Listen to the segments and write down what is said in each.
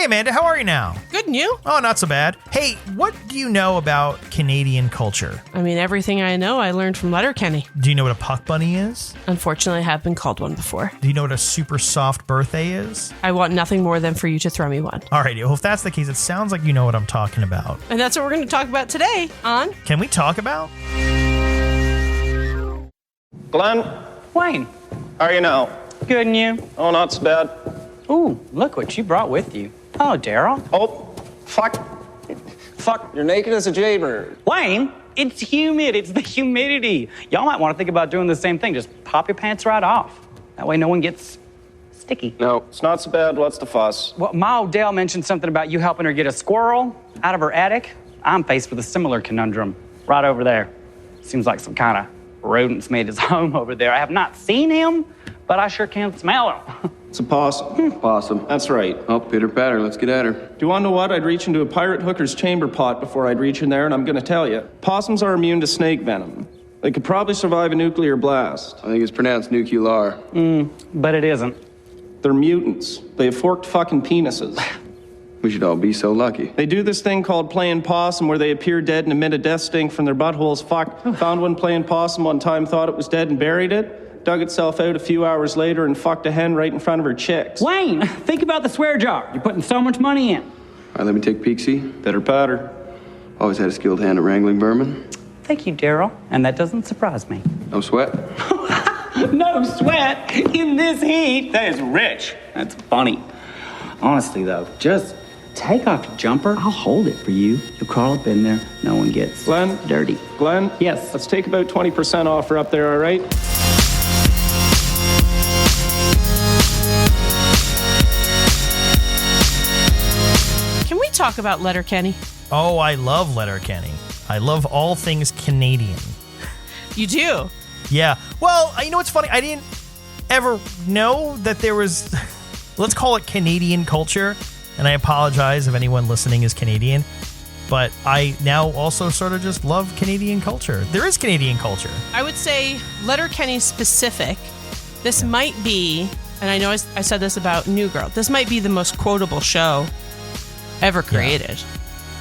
Amanda, how are you now? Good, and you? Oh, not so bad. Hey, what do you know about Canadian culture? I mean, everything I know I learned from Letterkenny. Do you know what a puck bunny is? Unfortunately, I have been called one before. Do you know what a super soft birthday is? I want nothing more than for you to throw me one. All right, well, if that's the case, it sounds like you know what I'm talking about. And that's what we're going to talk about today on... Can we talk about? Glenn, Wayne, Howareyanow. good and you? Oh, not so bad. Ooh, look what you brought with you. Oh, Daryl. Oh, fuck. Fuck, you're naked as a jaybird. Wayne, it's humid. It's the humidity. Y'all might want to think about doing the same thing. Just pop your pants right off. That way no one gets sticky. No, it's not so bad. What's the fuss? Well, Ma Odell mentioned something about you helping her get a squirrel out of her attic. I'm faced with a similar conundrum right over there. Seems like some kind of rodent's made his home over there. I have not seen him, but I sure can smell him. It's a possum. Possum. That's right. Oh, pitter patter, let's get at her. Do you want to know what? I'd reach into a pirate hooker's chamber pot before I'd reach in there, and I'm going to tell you. Possums are immune to snake venom. They could probably survive a nuclear blast. I think it's pronounced nuclear. But it isn't. They're mutants. They have forked fucking penises. We should all be so lucky. They do this thing called playing possum where they appear dead and emit a death stink from their buttholes. Fuck. Found one playing possum one time, thought it was dead and buried it. Dug itself out a few hours later and fucked a hen right in front of her chicks. Wayne, think about the swear jar. You're putting so much money in. All right, let me take a peek, see. Pitter patter. Always had a skilled hand at wrangling vermin. Thank you, Daryl. And that doesn't surprise me. No sweat. No sweat in this heat. That is rich. That's funny. Honestly, though, just take off your jumper. I'll hold it for you. You'll crawl up in there. No one gets Glenn? dirty. Glenn? Yes. Let's take about 20% off her up there, all right? Can we talk about Letterkenny? Oh, I love Letterkenny. I love all things Canadian. You do? Yeah. Well, you know what's funny? I didn't ever know that there was, let's call it Canadian culture. And I apologize if anyone listening is Canadian. But I now also sort of just love Canadian culture. There is Canadian culture. I would say Letterkenny specific. This might be, and I know I said this about New Girl, this might be the most quotable show ever created.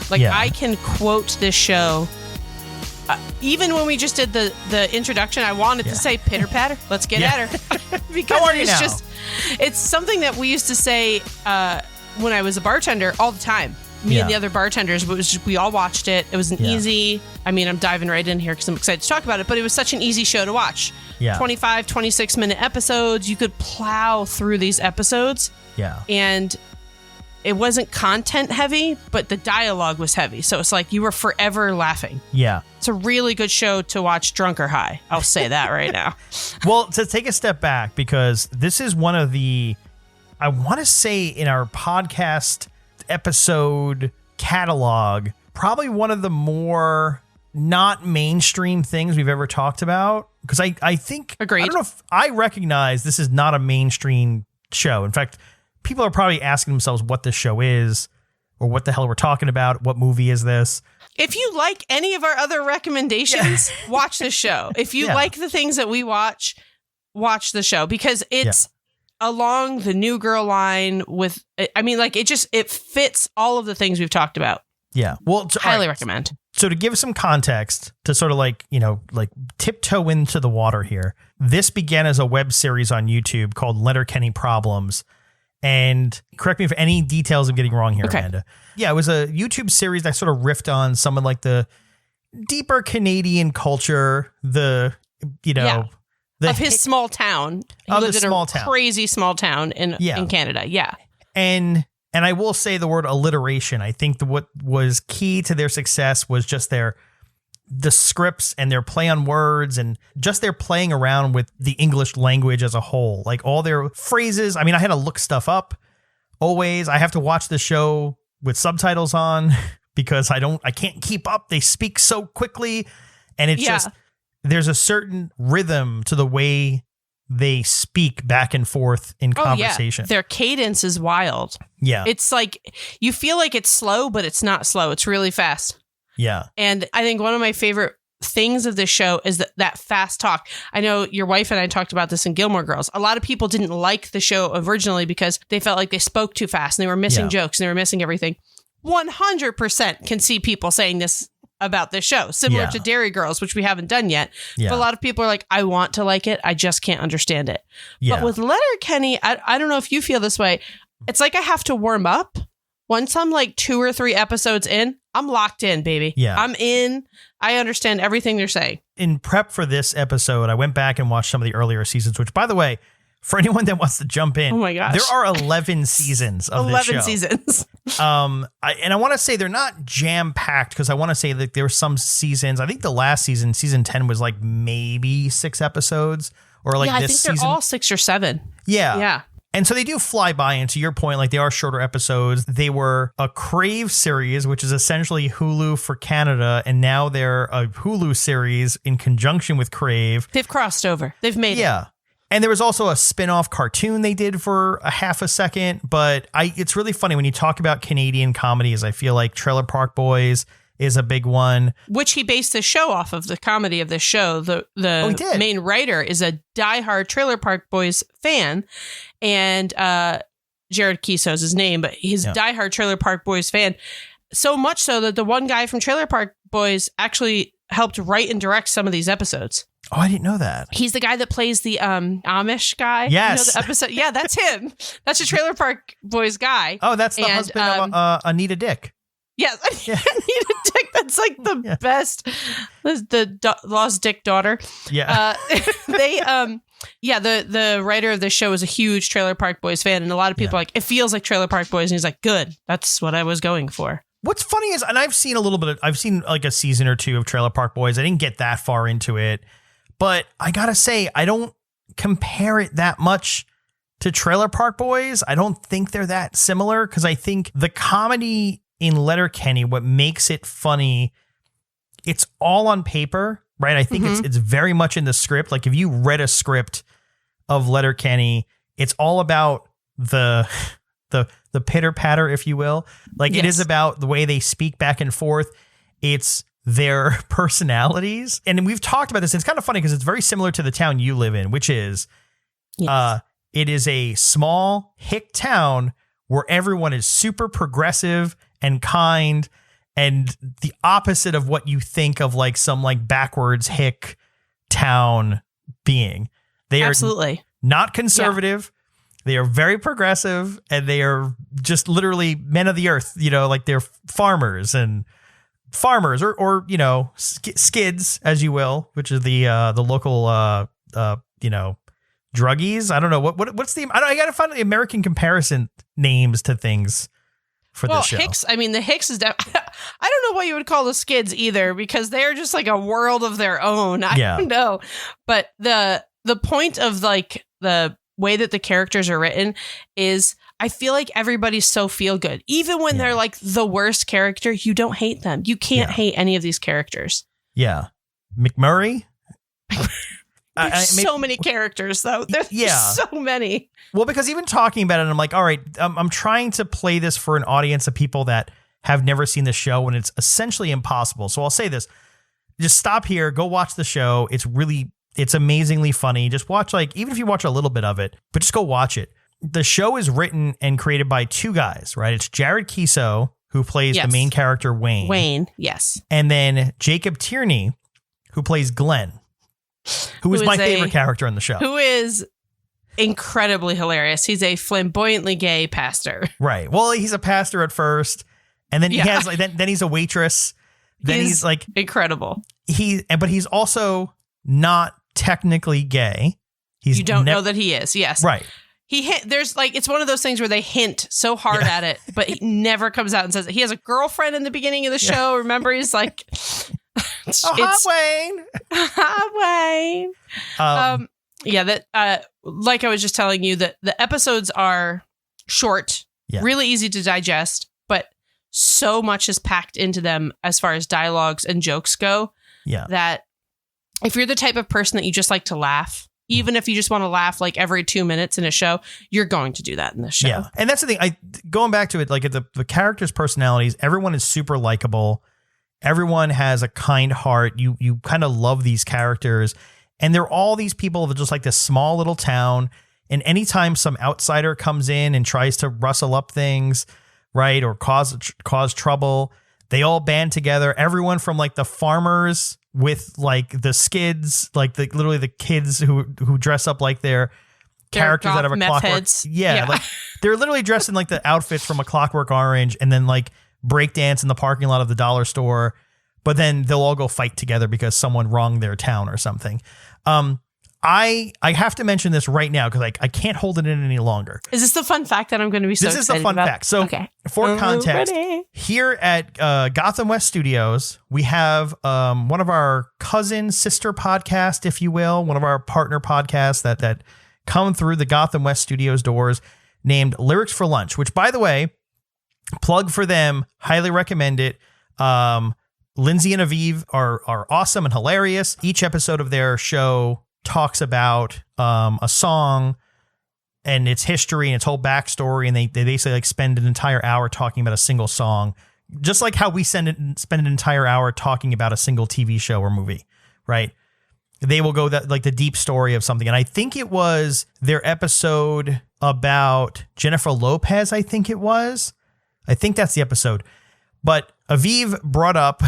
Like, I can quote this show. Even when we just did the introduction, I wanted to say pitter patter. Let's get at her. Because How are you it's now? just, it's something that we used to say when I was a bartender all the time. Me and the other bartenders, but it was just, we all watched it. It was an easy, I mean, I'm diving right in here because I'm excited to talk about it, but it was such an easy show to watch. 25, 26-minute episodes. You could plow through these episodes. Yeah. And it wasn't content heavy, but the dialogue was heavy. So it's like you were forever laughing. Yeah. It's a really good show to watch drunk or high. I'll say that right now. Well, to take a step back, because this is one of the, I want to say in our podcast episode catalog, probably one of the more not mainstream things we've ever talked about. Because I think, Agreed. I don't know if I recognize this is not a mainstream show. In fact, people are probably asking themselves what this show is or what the hell we're talking about. What movie is this? If you like any of our other recommendations, watch the show. If you like the things that we watch the show, because it's along the New Girl line with, I mean, like it fits all of the things we've talked about. Yeah. Well, highly recommend. So to give some context to sort of like, you know, like tiptoe into the water here, this began as a web series on YouTube called Letterkenny Problems. And correct me if any details I'm getting wrong here, Amanda. Yeah, it was a YouTube series that sort of riffed on some of like the deeper Canadian culture, the, you know, of his small town. He lived in a crazy small town in Canada. Yeah. And I will say the word alliteration. I think what was key to their success was just the scripts and their play on words and just their playing around with the English language as a whole. Like all their phrases. I mean, I had to look stuff up always. I have to watch the show with subtitles on because I can't keep up. They speak so quickly. And it's just, there's a certain rhythm to the way they speak back and forth in conversation. Their cadence is wild. Yeah. It's like, you feel like it's slow, but it's not slow. It's really fast. Yeah. And I think one of my favorite things of this show is that fast talk. I know your wife and I talked about this in Gilmore Girls. A lot of people didn't like the show originally because they felt like they spoke too fast and they were missing jokes and they were missing everything. 100% can see people saying this about this show, similar to Dairy Girls, which we haven't done yet. But a lot of people are like, I want to like it. I just can't understand it. But with Letterkenny, I don't know if you feel this way. It's like I have to warm up. Once I'm like 2 or 3 episodes in, I'm locked in, baby. Yeah. I'm in. I understand everything they're saying. In prep for this episode, I went back and watched some of the earlier seasons, which, by the way, for anyone that wants to jump in, oh my gosh, there are 11 seasons of this show. 11 seasons. I want to say they're not jam-packed because I want to say that there were some seasons. I think the last season, season 10, was like maybe 6 episodes. Or like I this think season. They're all 6 or 7. Yeah. Yeah. And so they do fly by, and to your point, like they are shorter episodes. They were a Crave series, which is essentially Hulu for Canada, and now they're a Hulu series in conjunction with Crave. They've crossed over. They've made it. Yeah. And there was also a spin-off cartoon they did for a half a second, but it's really funny when you talk about Canadian comedies. I feel like Trailer Park Boys is a big one. Which he based the show off of, the comedy of this show. The main writer is a diehard Trailer Park Boys fan, and Jared Keeso's his name, but he's a diehard Trailer Park Boys fan. So much so that the one guy from Trailer Park Boys actually helped write and direct some of these episodes. Oh, I didn't know that. He's the guy that plays the Amish guy. Yes. You know, the episode. Yeah, that's him. That's a Trailer Park Boys guy. Oh, that's the husband of Anita Dick. Yes, Anita Dick. That's like the best. The Lost Dick daughter. Yeah. The writer of this show is a huge Trailer Park Boys fan, and a lot of people are like, it feels like Trailer Park Boys, and he's like, good. That's what I was going for. What's funny is, and I've seen like a season or 2 of Trailer Park Boys. I didn't get that far into it, but I gotta say, I don't compare it that much to Trailer Park Boys. I don't think they're that similar, because I think the comedy in Letterkenny, what makes it funny, it's all on paper, right? I think it's very much in the script. Like if you read a script of Letterkenny, it's all about the pitter patter, if you will. Like it is about the way they speak back and forth. It's their personalities. And we've talked about this. It's kind of funny because it's very similar to the town you live in, which is it is a small hick town where everyone is super progressive and kind, and the opposite of what you think of like some like backwards hick town being. They are absolutely not conservative. Yeah. They are very progressive, and they are just literally men of the earth, you know, like they're farmers or you know, skids, as you will, which is the local, you know, druggies. I don't know what's the, I got to find the American comparison names to things for this show. Hicks, I mean, the Hicks is, I don't know what you would call the skids either, because they're just like a world of their own. I don't know. But the point of like the way that the characters are written is, I feel like everybody's so feel good. Even when they're like the worst character, you don't hate them. You can't hate any of these characters. Yeah. McMurray? There's so many characters, though. There's so many. Well, because even talking about it, I'm like, all right, I'm trying to play this for an audience of people that have never seen the show, and it's essentially impossible. So I'll say this. Just stop here. Go watch the show. It's amazingly funny. Just watch, like, even if you watch a little bit of it, but just go watch it. The show is written and created by 2 guys, right? It's Jared Keeso, who plays the main character, Wayne. Wayne, yes. And then Jacob Tierney, who plays Glenn, who is my favorite character on the show. Who is incredibly hilarious. He's a flamboyantly gay pastor. Right. Well, he's a pastor at first, and then he has like then he's a waitress. Then he's like incredible. But he's also not technically gay. You don't know that he is. Yes. Right. There's like, it's one of those things where they hint so hard at it, but he never comes out and says it. He has a girlfriend in the beginning of the show. Remember, he's like, hi, Wayne. Hi, Wayne. Like I was just telling you, that the episodes are short, really easy to digest, but so much is packed into them as far as dialogues and jokes go. Yeah. That if you're the type of person that you just like to laugh, even if you just want to laugh like every 2 minutes in a show, you're going to do that in this show. Yeah. And that's the thing. Going back to it, like the characters' personalities, everyone is super likable. Everyone has a kind heart. You kind of love these characters, and they're all these people of just like this small little town. And anytime some outsider comes in and tries to rustle up things, right, or cause trouble, they all band together. Everyone from like the farmers with like the skids, like literally the kids who dress up like they're characters out of a Clockwork. Heads. Yeah, like they're literally dressed in like the outfits from a Clockwork Orange, and then like break dance in the parking lot of the dollar store. But then they'll all go fight together because someone wronged their town or something. I have to mention this right now because I can't hold it in any longer. Is this the fun fact that I'm going to be so excited about? This is the fun fact. So okay. For context, here at Gotham West Studios, we have one of our cousin sister podcast, if you will, one of our partner podcasts that come through the Gotham West Studios doors named Lyrics for Lunch, which, by the way, plug for them, highly recommend it. Lindsay and Aviv are awesome and hilarious. Each episode of their show talks about a song and its history and its whole backstory, and they basically like spend an entire hour talking about a single song, just like how we spend an entire hour talking about a single TV show or movie, right? They will go that like the deep story of something. And I think it was their episode about Jennifer Lopez. I think that's the episode. But Aviv brought up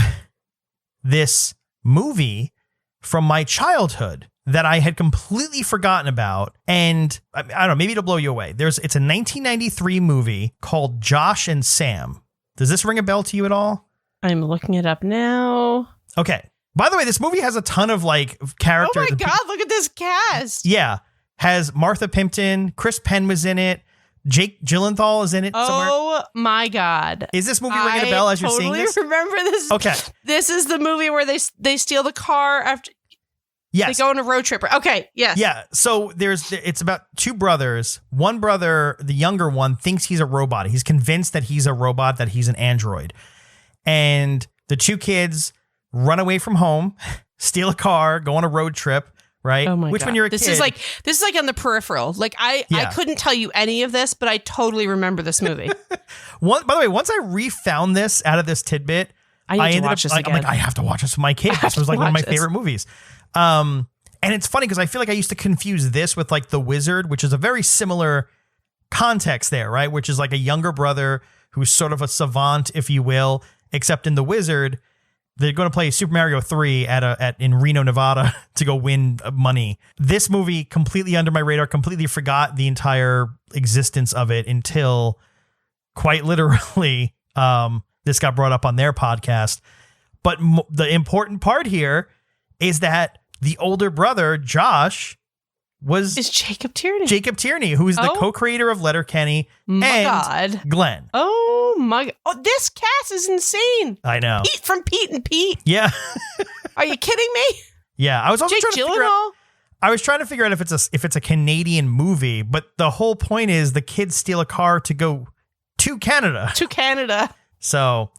this movie from my childhood that I had completely forgotten about. And I don't know, maybe it'll blow you away. It's a 1993 movie called Josh and Sam. Does this ring a bell to you at all? I'm looking it up now. Okay. By the way, this movie has a ton of like characters. Oh my God, look at this cast. Yeah. Has Martha Plimpton, Chris Penn was in it. Jake Gyllenhaal is in it somewhere. Oh my God. Is this movie ringing a bell as you're seeing this? I totally remember this. Okay. This is the movie where they steal the car after yes. they go on a road trip. Okay, yes. Yeah, so it's about two brothers. One brother, the younger one, thinks he's a robot. He's convinced that he's a robot, that he's an android. And the two kids run away from home, steal a car, go on a road trip. Right. Oh my Which God. when you're a this kid. is like on the peripheral. Like I couldn't tell you any of this, but I totally remember this movie. By the way, once I refound this out of this tidbit, I ended up again. I'm like, I have to watch this with my kids. This was like one of my favorite movies. And it's funny because I feel like I used to confuse this with like The Wizard, which is a very similar context there, right? Which is like a younger brother who's sort of a savant, if you will, except in The Wizard, they're going to play Super Mario 3 in Reno, Nevada to go win money. This movie completely under my radar, completely forgot the entire existence of it until quite literally this got brought up on their podcast. But the important part here is that the older brother, Josh, is Jacob Tierney. Jacob Tierney, who's the co-creator of Letterkenny and Glenn. Oh my God. Oh, this cast is insane. I know. Pete from Pete and Pete. Yeah. Are you kidding me? Yeah. I was also Jake Gyllenhaal. I was trying to figure out if it's a Canadian movie, but the whole point is the kids steal a car to go to Canada. So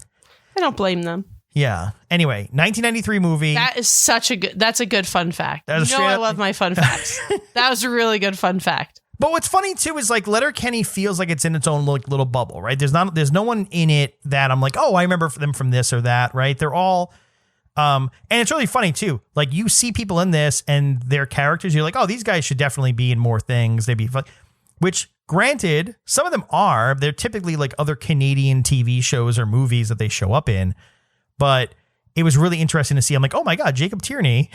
I don't blame them. Yeah. Anyway, 1993 movie. That's a good fun fact. I love my fun facts. That was a really good fun fact. But what's funny too is like Letterkenny feels like it's in its own like little bubble, right? There's no one in it that I'm like, oh, I remember them from this or that, right? They're all, and it's really funny too. Like you see people in this and their characters, you're like, oh, these guys should definitely be in more things. They'd be fun. Which, granted, some of them are. They're typically like other Canadian TV shows or movies that they show up in. But it was really interesting to see. I'm like, oh my God, Jacob Tierney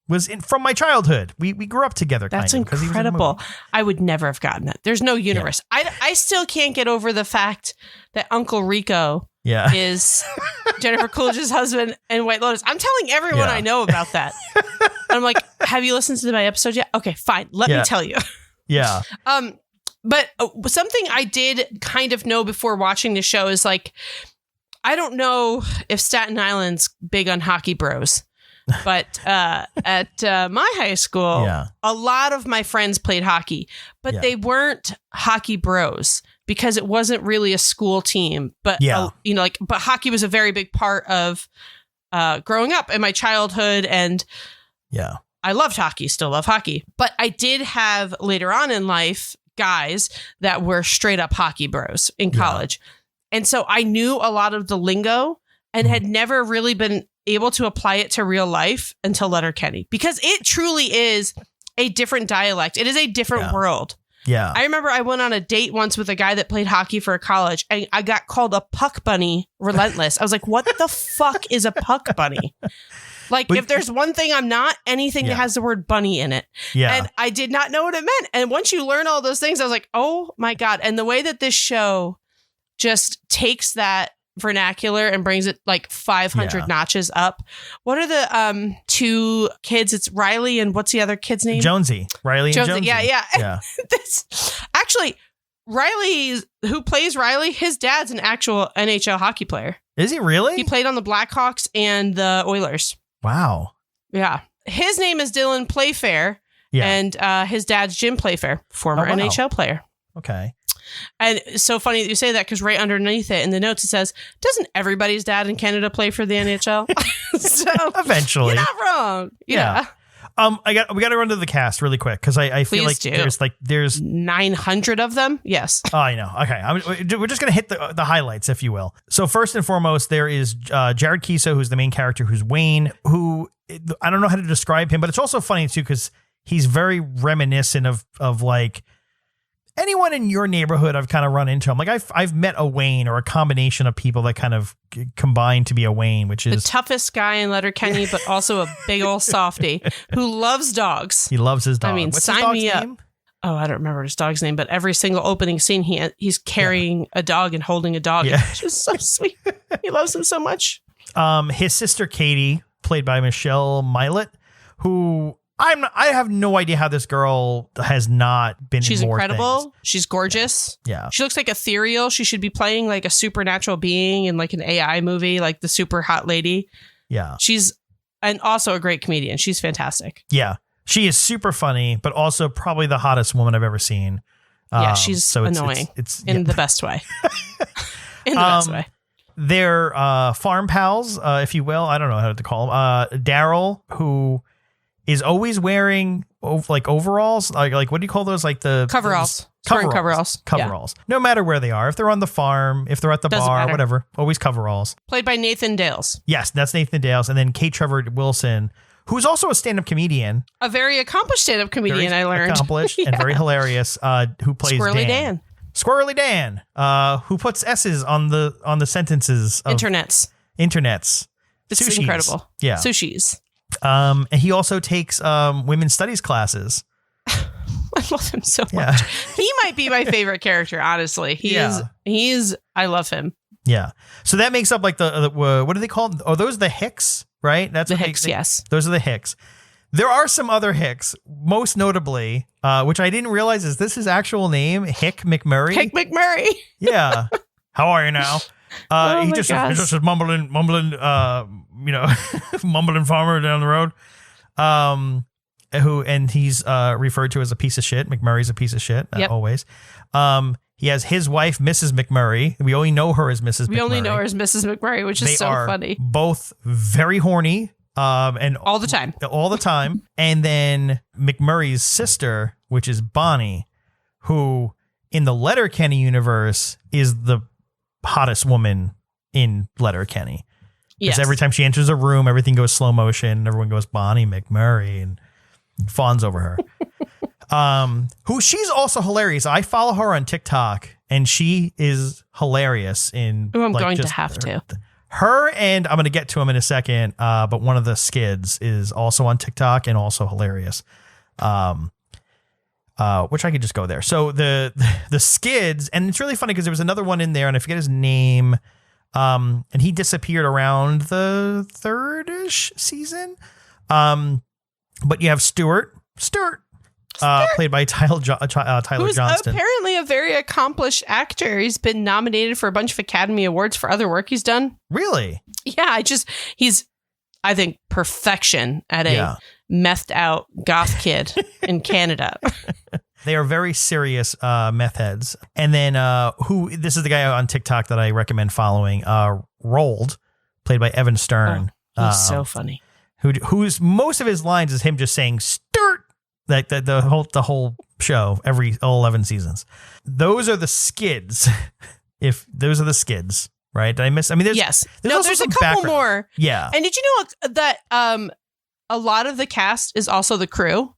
was from my childhood. We grew up together. That's incredible. I would never have gotten that. There's no universe. Yeah. I still can't get over the fact that Uncle Rico is Jennifer Coolidge's husband in White Lotus. I'm telling everyone I know about that. And I'm like, have you listened to my episode yet? Okay, fine. Let me tell you. Yeah. But something I did kind of know before watching the show is like, I don't know if Staten Island's big on hockey bros, but at my high school, a lot of my friends played hockey, but they weren't hockey bros because it wasn't really a school team. But but hockey was a very big part of growing up in my childhood, and I loved hockey, still love hockey. But I did have later on in life guys that were straight up hockey bros in college. And so I knew a lot of the lingo and had never really been able to apply it to real life until Letterkenny, because it truly is a different dialect. It is a different world. Yeah. I remember I went on a date once with a guy that played hockey for a college, and I got called a puck bunny relentless. I was like, what the fuck is a puck bunny? Like, if there's one thing I'm not, anything that has the word bunny in it. Yeah. And I did not know what it meant. And once you learn all those things, I was like, oh my God. And the way that this show just takes that vernacular and brings it like 500 notches up. What are the two kids? It's Riley and what's the other kid's name? Jonesy. Riley and Jonesy. Yeah. Actually, Riley, who plays Riley, his dad's an actual NHL hockey player. Is he really? He played on the Blackhawks and the Oilers. Wow. Yeah. His name is Dylan Playfair. Yeah. And his dad's Jim Playfair, former NHL player. Okay. And it's so funny that you say that, because right underneath it in the notes it says, doesn't everybody's dad in Canada play for the NHL? So eventually, you're not wrong. Yeah. We got to run to the cast really quick, because I feel Please like do. there's 900 of them. Yes. Oh, I know. Okay, we're just gonna hit the highlights, if you will. So first and foremost, there is Jared Kiso, who's the main character, who's Wayne, who I don't know how to describe him, but it's also funny too because he's very reminiscent of like anyone in your neighborhood I've kind of run into. I'm like, I've met a Wayne, or a combination of people that kind of combine to be a Wayne, which is the toughest guy in Letterkenny, but also a big old softy who loves dogs. He loves his dog. I mean, What's sign his dog's me up. name? Oh, I don't remember his dog's name, but every single opening scene, he's carrying a dog and holding a dog. Yeah. It's just so sweet. He loves him so much. His sister Katie, played by Michelle Milot, who I have no idea how this girl has not been She's in more incredible. things. She's gorgeous. Yeah. She looks like ethereal. She should be playing like a supernatural being in like an AI movie, like the super hot lady. Yeah. She's also a great comedian. She's fantastic. Yeah. She is super funny, but also probably the hottest woman I've ever seen. Yeah, she's so annoying. It's in the best way. In the best way. They're farm pals, if you will. I don't know how to call them. Daryl, who is always wearing like overalls, like what do you call those? Like the coveralls. Coveralls. Yeah. No matter where they are, if they're on the farm, if they're at the Doesn't bar, matter. whatever, always coveralls. Played by Nathan Dales. Yes, that's Nathan Dales, and then Kate Trevor Wilson, who's also a stand-up comedian. A very accomplished stand-up comedian, Very I learned. accomplished and very hilarious. Who plays Squirrely Dan. Dan. Squirrely Dan, who puts S's on the sentences of Internets. It's Sushis. incredible. Yeah. Sushis. And he also takes women's studies classes. I love him so much. Yeah. He might be my favorite character, honestly. I love him. Yeah. So that makes up like the what are they called? Oh, those are the Hicks, right? That's The what Hicks, yes. Those are the Hicks. There are some other Hicks, most notably, which I didn't realize is this his actual name, Hick McMurray. Hick McMurray. Yeah. How are you now? Oh He my just gosh. says mumbling, mumbling farmer down the road. And he's referred to as a piece of shit. McMurray's a piece of shit, Yep. always. He has his wife, Mrs. McMurray. We only know her as Mrs. McMurray. We only know her as Mrs. McMurray, which is They so are funny. both very horny. And All the time. all the time. And then McMurray's sister, which is Bonnie, who in the Letterkenny universe is the hottest woman in Letterkenny. Because Yes. every time she enters a room, everything goes slow motion. Everyone goes Bonnie McMurray and fawns over her. Who she's also hilarious. I follow her on TikTok and she is hilarious in Ooh, I'm like, going to just have to. Her, and I'm going to get to him in a second, but one of the skids is also on TikTok and also hilarious, which I could just go there. So the skids, and it's really funny because there was another one in there, and I forget his name, and he disappeared around the third-ish season. But you have Stuart. Played by Tyler Who's Johnston. apparently a very accomplished actor. He's been nominated for a bunch of Academy Awards for other work he's done. Really? Yeah, he's, I think, perfection at a methed out goth kid in Canada. They are very serious meth heads. And then this is the guy on TikTok that I recommend following, Rolled, played by Evan Stern. He's so funny. Who's most of his lines is him just saying "sturt," like the whole show, all 11 seasons. Those are the skids. If those are the skids. right? Did I miss? I mean, there's there's a couple more. Yeah. And did you know that a lot of the cast is also the crew?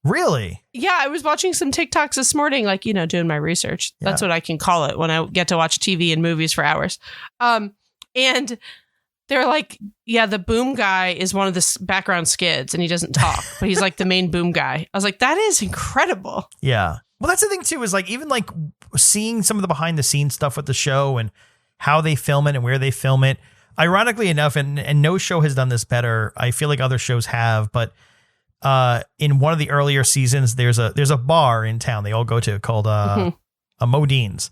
Really? Yeah, I was watching some TikToks this morning, like, doing my research. Yeah. That's what I can call it when I get to watch TV and movies for hours. And they're like, yeah, the boom guy is one of the background skids and he doesn't talk, but he's like the main boom guy. I was like, that is incredible. Yeah. Well, that's the thing too, is like, even like seeing some of the behind the scenes stuff with the show and how they film it and where they film it. Ironically enough, and no show has done this better. I feel like other shows have, but in one of the earlier seasons, there's a bar in town they all go to called a Modine's,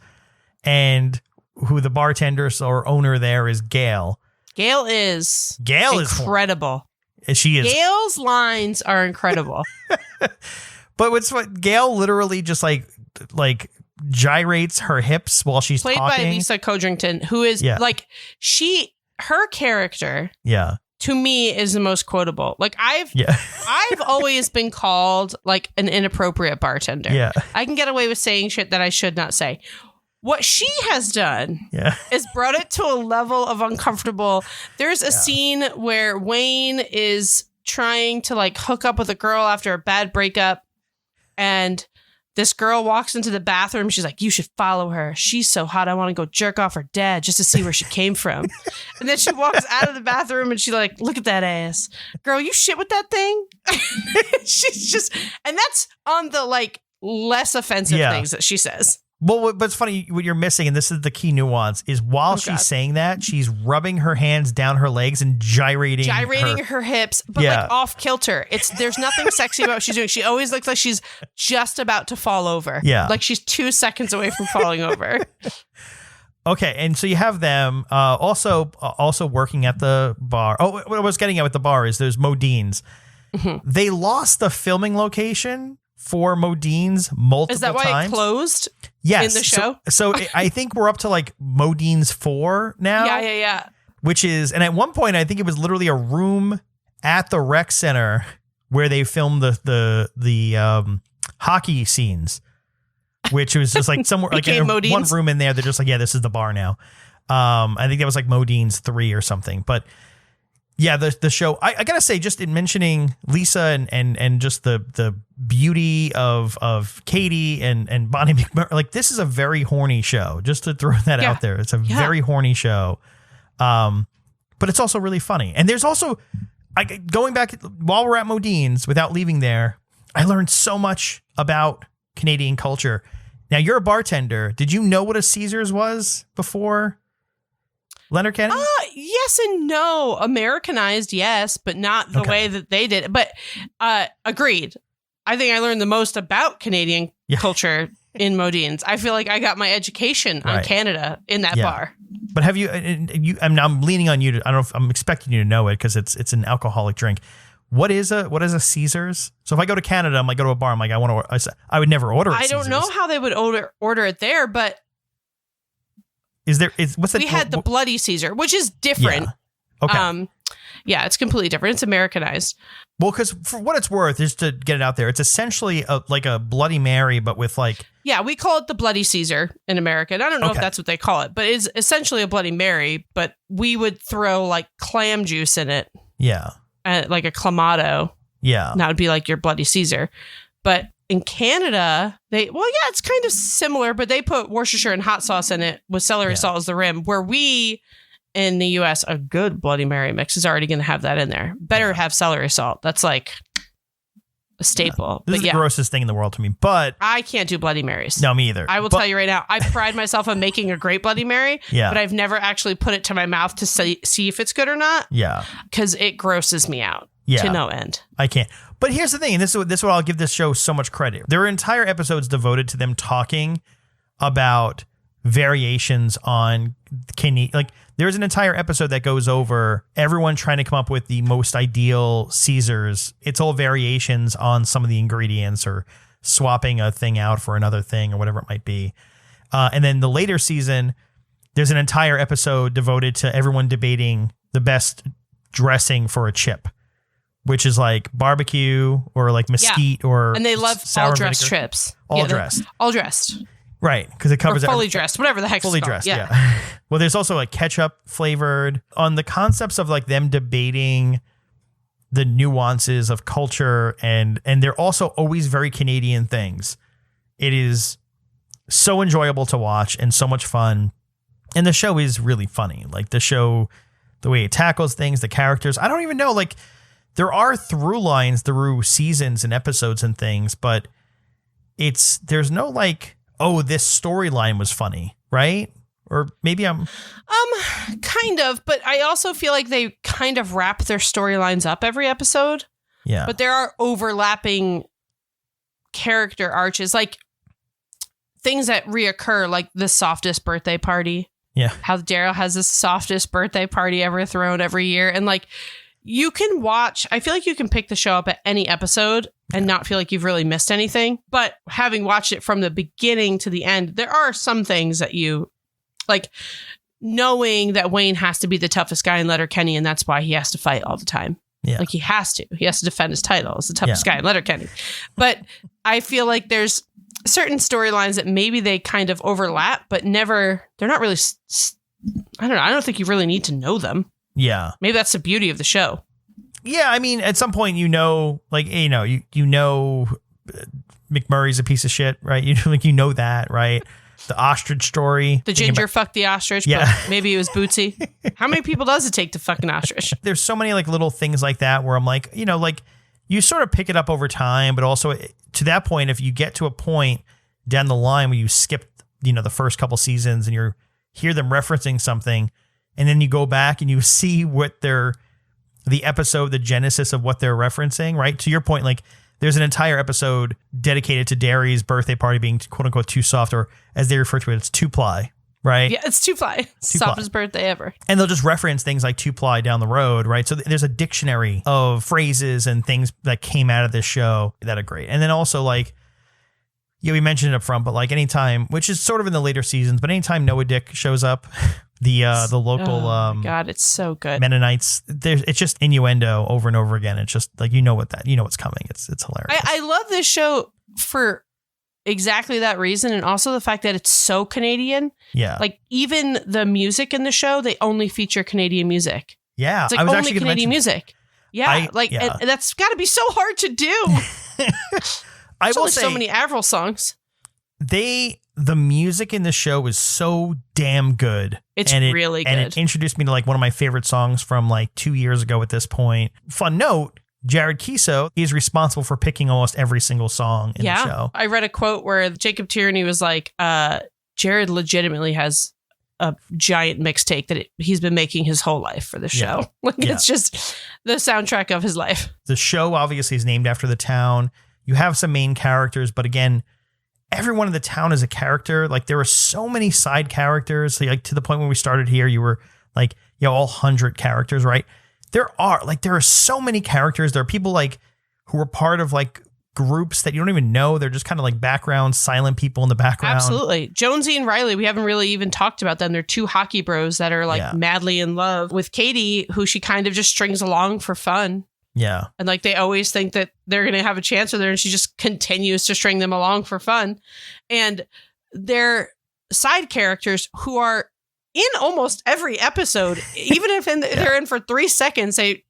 and who the bartender or owner there is Gail. Gail is incredible. She is. Gail's lines are incredible. But what Gail literally just like gyrates her hips while she's played talking. by Lisa Codrington, who is like her character. Yeah. To me is the most quotable. Like I've always been called like an inappropriate bartender. Yeah. I can get away with saying shit that I should not say. What she has done is brought it to a level of uncomfortable. There's a scene where Wayne is trying to like hook up with a girl after a bad breakup, and this girl walks into the bathroom. She's like, you should follow her. She's so hot. I want to go jerk off her dad just to see where she came from. And then she walks out of the bathroom and she's like, look at that ass. Girl, you shit with that thing? She's just, and that's on the like less offensive things that she says. Well, but it's funny, what you're missing, and this is the key nuance, is while she's saying that, she's rubbing her hands down her legs and gyrating her hips, but like off kilter. There's nothing sexy about what she's doing. She always looks like she's just about to fall over. Yeah. Like she's 2 seconds away from falling over. Okay, and so you have them also working at the bar. Oh, what I was getting at with the bar is there's Modine's. Mm-hmm. They lost the filming location for Modine's multiple times. Is that why it closed? Yes. In the show? So I think we're up to like Modine's 4 now. Yeah. Which is, and at one point I think it was literally a room at the rec center where they filmed the hockey scenes, which was just like somewhere like in one room in there. They're just like, yeah, this is the bar now. I think that was like Modine's 3 or something, but yeah, the show, I gotta say, just in mentioning Lisa and just the beauty of Katie and Bonnie McMurray, like this is a very horny show, just to throw that out there. It's a very horny show. But it's also really funny. And there's also, going back while we're at Modine's, without leaving there, I learned so much about Canadian culture. Now, you're a bartender. Did you know what a Caesars was before Letterkenny? Yes and no. Americanized, yes, but not the way that they did it. But agreed. I think I learned the most about Canadian culture in Modine's. I feel like I got my education on Canada in that bar. But have you? I'm leaning on you to. I don't know if I'm expecting you to know it because it's an alcoholic drink. What is a Caesars? So if I go to Canada, I go to a bar. I'm like, I would never order. I don't know how they would order it there, but. We had the Bloody Caesar, which is different. Yeah. Okay. It's completely different. It's Americanized. Well, because for what it's worth, just to get it out there, it's essentially like a Bloody Mary, but with like. Yeah, we call it the Bloody Caesar in America. And I don't know if that's what they call it, but it's essentially a Bloody Mary, but we would throw like clam juice in it. Yeah. Like a Clamato. Yeah. And that would be like your Bloody Caesar. But in Canada, it's kind of similar, but they put Worcestershire and hot sauce in it with celery salt as the rim, where we in the US, a good Bloody Mary mix is already going to have that in there. Better have celery salt. That's like a staple. This is the grossest thing in the world to me, but I can't do Bloody Marys. No, me either. I will tell you right now, I pride myself on making a great Bloody Mary, but I've never actually put it to my mouth to see if it's good or not. Yeah. Because it grosses me out to no end. I can't. But here's the thing, and this is what I'll give this show so much credit. There are entire episodes devoted to them talking about variations on Canadian. Like, there's an entire episode that goes over everyone trying to come up with the most ideal Caesars. It's all variations on some of the ingredients or swapping a thing out for another thing or whatever it might be. And then the later season, there's an entire episode devoted to everyone debating the best dressing for a chip, which is like barbecue or like mesquite or and they love sour all dressed vinegar. chips. All dressed. All dressed. Right, because it covers or fully dressed, whatever the heck. Fully dressed, yeah. Well, there's also like ketchup flavored. On the concepts of like them debating the nuances of culture, and they're also always very Canadian things. It is so enjoyable to watch and so much fun. And the show is really funny. Like the show, the way it tackles things, the characters. I don't even know, like there are through lines through seasons and episodes and things, but there's no like, oh, this storyline was funny, right? Or maybe I'm kind of, but I also feel like they kind of wrap their storylines up every episode. Yeah. But there are overlapping character arches, like things that reoccur, like the softest birthday party. Yeah. How Daryl has the softest birthday party ever thrown every year. And like you can watch, I feel like you can pick the show up at any episode and not feel like you've really missed anything. But having watched it from the beginning to the end, there are some things that you like, knowing that Wayne has to be the toughest guy in Letterkenny and that's why he has to fight all the time. Yeah. Like he has to defend his title as the toughest guy in Letterkenny. But I feel like there's certain storylines that maybe they kind of overlap, but they're not really, I don't know. I don't think you really need to know them. Yeah. Maybe that's the beauty of the show. Yeah, I mean, at some point, you know McMurray's a piece of shit, right? You know that, right? The ostrich story. The ginger fucked the ostrich, yeah. But maybe it was Bootsy. How many people does it take to fuck an ostrich? There's so many like little things like that where I'm like, like you sort of pick it up over time, but also to that point, if you get to a point down the line where you skip, the first couple seasons and you hear them referencing something, and then you go back and you see what the episode, the genesis of what they're referencing, right? To your point, like there's an entire episode dedicated to Derry's birthday party being quote unquote too soft, or as they refer to it, it's two-ply, right? Yeah, it's two-ply. Softest birthday ever. And they'll just reference things like two-ply down the road, right? So there's a dictionary of phrases and things that came out of this show that are great. And then also like, we mentioned it up front, but like anytime, which is sort of in the later seasons, but anytime Noah Dick shows up, the local oh my God, it's so good. Mennonites, it's just innuendo over and over again. It's just like what's coming. It's hilarious. I love this show for exactly that reason, and also the fact that it's so Canadian. Yeah, like even the music in the show, they only feature Canadian music. Yeah, it's like I was only Canadian music. Yeah, and that's got to be so hard to do. I will say so many Avril songs. The music in the show is so damn good. It's really good. And it introduced me to like one of my favorite songs from like 2 years ago at this point. Fun note, Jared Kiso is responsible for picking almost every single song in the show. I read a quote where Jacob Tierney was like, Jared legitimately has a giant mixtape that he's been making his whole life for the show. It's just the soundtrack of his life. The show obviously is named after the town. You have some main characters, but again, everyone in the town is a character. Like there are so many side characters. Like to the point when we started here, you were like, all 100 characters, right? There are so many characters. There are people like who are part of like groups that you don't even know. They're just kind of like background, silent people in the background. Absolutely. Jonesy and Riley, we haven't really even talked about them. They're two hockey bros that are like madly in love with Katie, who she kind of just strings along for fun. Yeah. And like they always think that they're going to have a chance with her, and she just continues to string them along for fun. And they're side characters who are in almost every episode, even if they're in for 3 seconds. The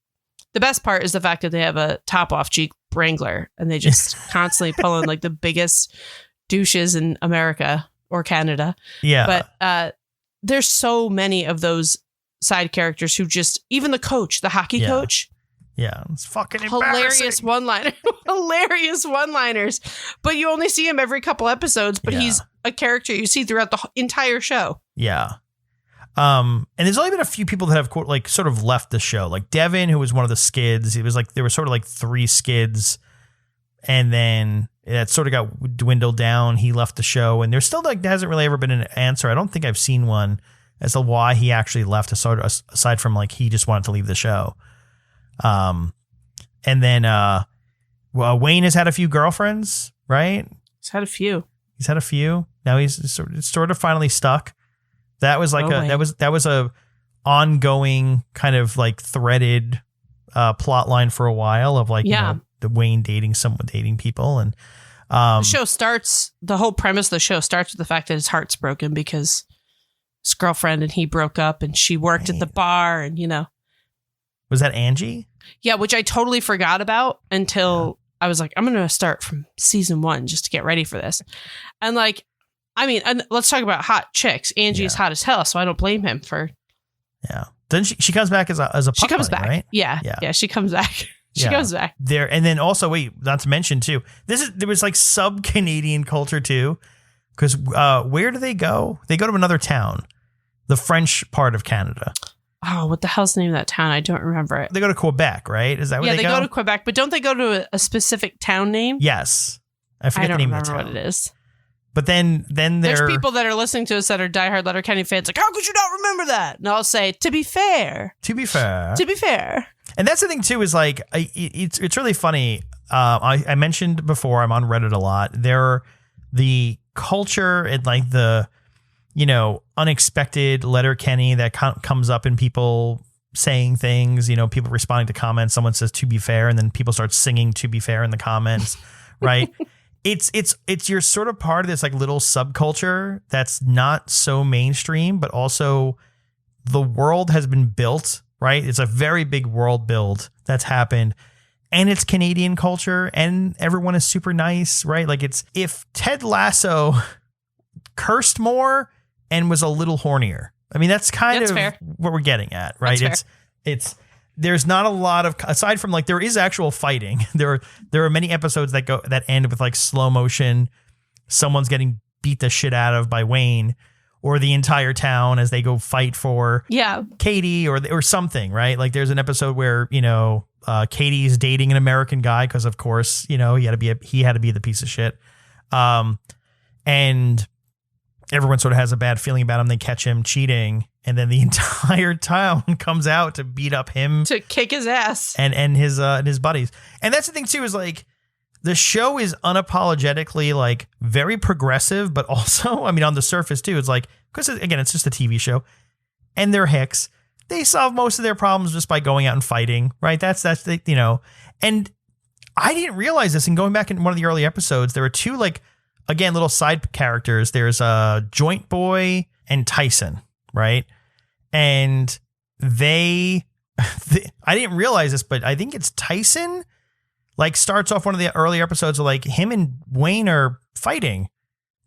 best part is the fact that they have a top off Jeep Wrangler and they just constantly pull in like the biggest douches in America or Canada. Yeah. But there's so many of those side characters who just, even the coach, the hockey coach. Yeah, it's fucking hilarious hilarious one-liners. But you only see him every couple episodes, but he's a character you see throughout the entire show. Yeah. And there's only been a few people that have like sort of left the show. Like Devin, who was one of the skids. It was like there were sort of like 3 skids, and then that sort of got dwindled down. He left the show, and there's still like there hasn't really ever been an answer. I don't think I've seen one as to why he actually left, aside from like he just wanted to leave the show. And then Wayne has had a few girlfriends, right? He's had a few. Now he's sort of finally stuck. That was like that was a ongoing kind of like threaded plot line for a while of like the Wayne dating people, and The whole premise of the show starts with the fact that his heart's broken because his girlfriend and he broke up and she worked at the bar and, Was that Angie? Yeah, which I totally forgot about until I was like, I'm going to start from season 1 just to get ready for this. And and let's talk about hot chicks. Angie is hot as hell, so I don't blame him for. Yeah. Then she comes back as a puck She comes bunny, back. right? Yeah, she comes back. She goes back there. And then also, wait, not to mention too, there was like sub Canadian culture too. Cause, where do they go? They go to another town, the French part of Canada. Oh, what the hell's the name of that town? I don't remember it. They go to Quebec, right? Is that where they go? Yeah, they go to Quebec, but don't they go to a specific town name? Yes. I forget the name of the town. I don't remember what it is. But then there's people that are listening to us that are diehard Letterkenny fans. Like, how could you not remember that? And I'll say, to be fair. And that's the thing too, is like, it's really funny. I mentioned before, I'm on Reddit a lot. The culture and like the, unexpected Letterkenny that comes up in people saying things, people responding to comments. Someone says, to be fair. And then people start singing to be fair in the comments. Right. It's you're sort of part of this like little subculture that's not so mainstream, but also the world has been built, right? It's a very big world build that's happened, and it's Canadian culture, and everyone is super nice, right? Like if Ted Lasso cursed more and was a little hornier. I mean, that's kind of fair. What we're getting at, right? It's there's not a lot of, aside from like, there is actual fighting. There are many episodes that end with like slow motion. Someone's getting beat the shit out of by Wayne or the entire town as they go fight for Katie or something, right? Like there's an episode where, Katie's dating an American guy. Cause of course, he had to be the piece of shit. And everyone sort of has a bad feeling about him. They catch him cheating. And then the entire town comes out to beat up him, to kick his ass, and his buddies. And that's the thing too, is like the show is unapologetically like very progressive, but also, I mean, on the surface too, it's like, because again, it's just a TV show, and they're hicks. They solve most of their problems just by going out and fighting, right? That's the, and I didn't realize this. And going back in one of the early episodes, there were two like, again, little side characters. There's a Joint Boy and Tyson, right? And I didn't realize this, but I think it's Tyson, like starts off one of the earlier episodes of like him and Wayne are fighting.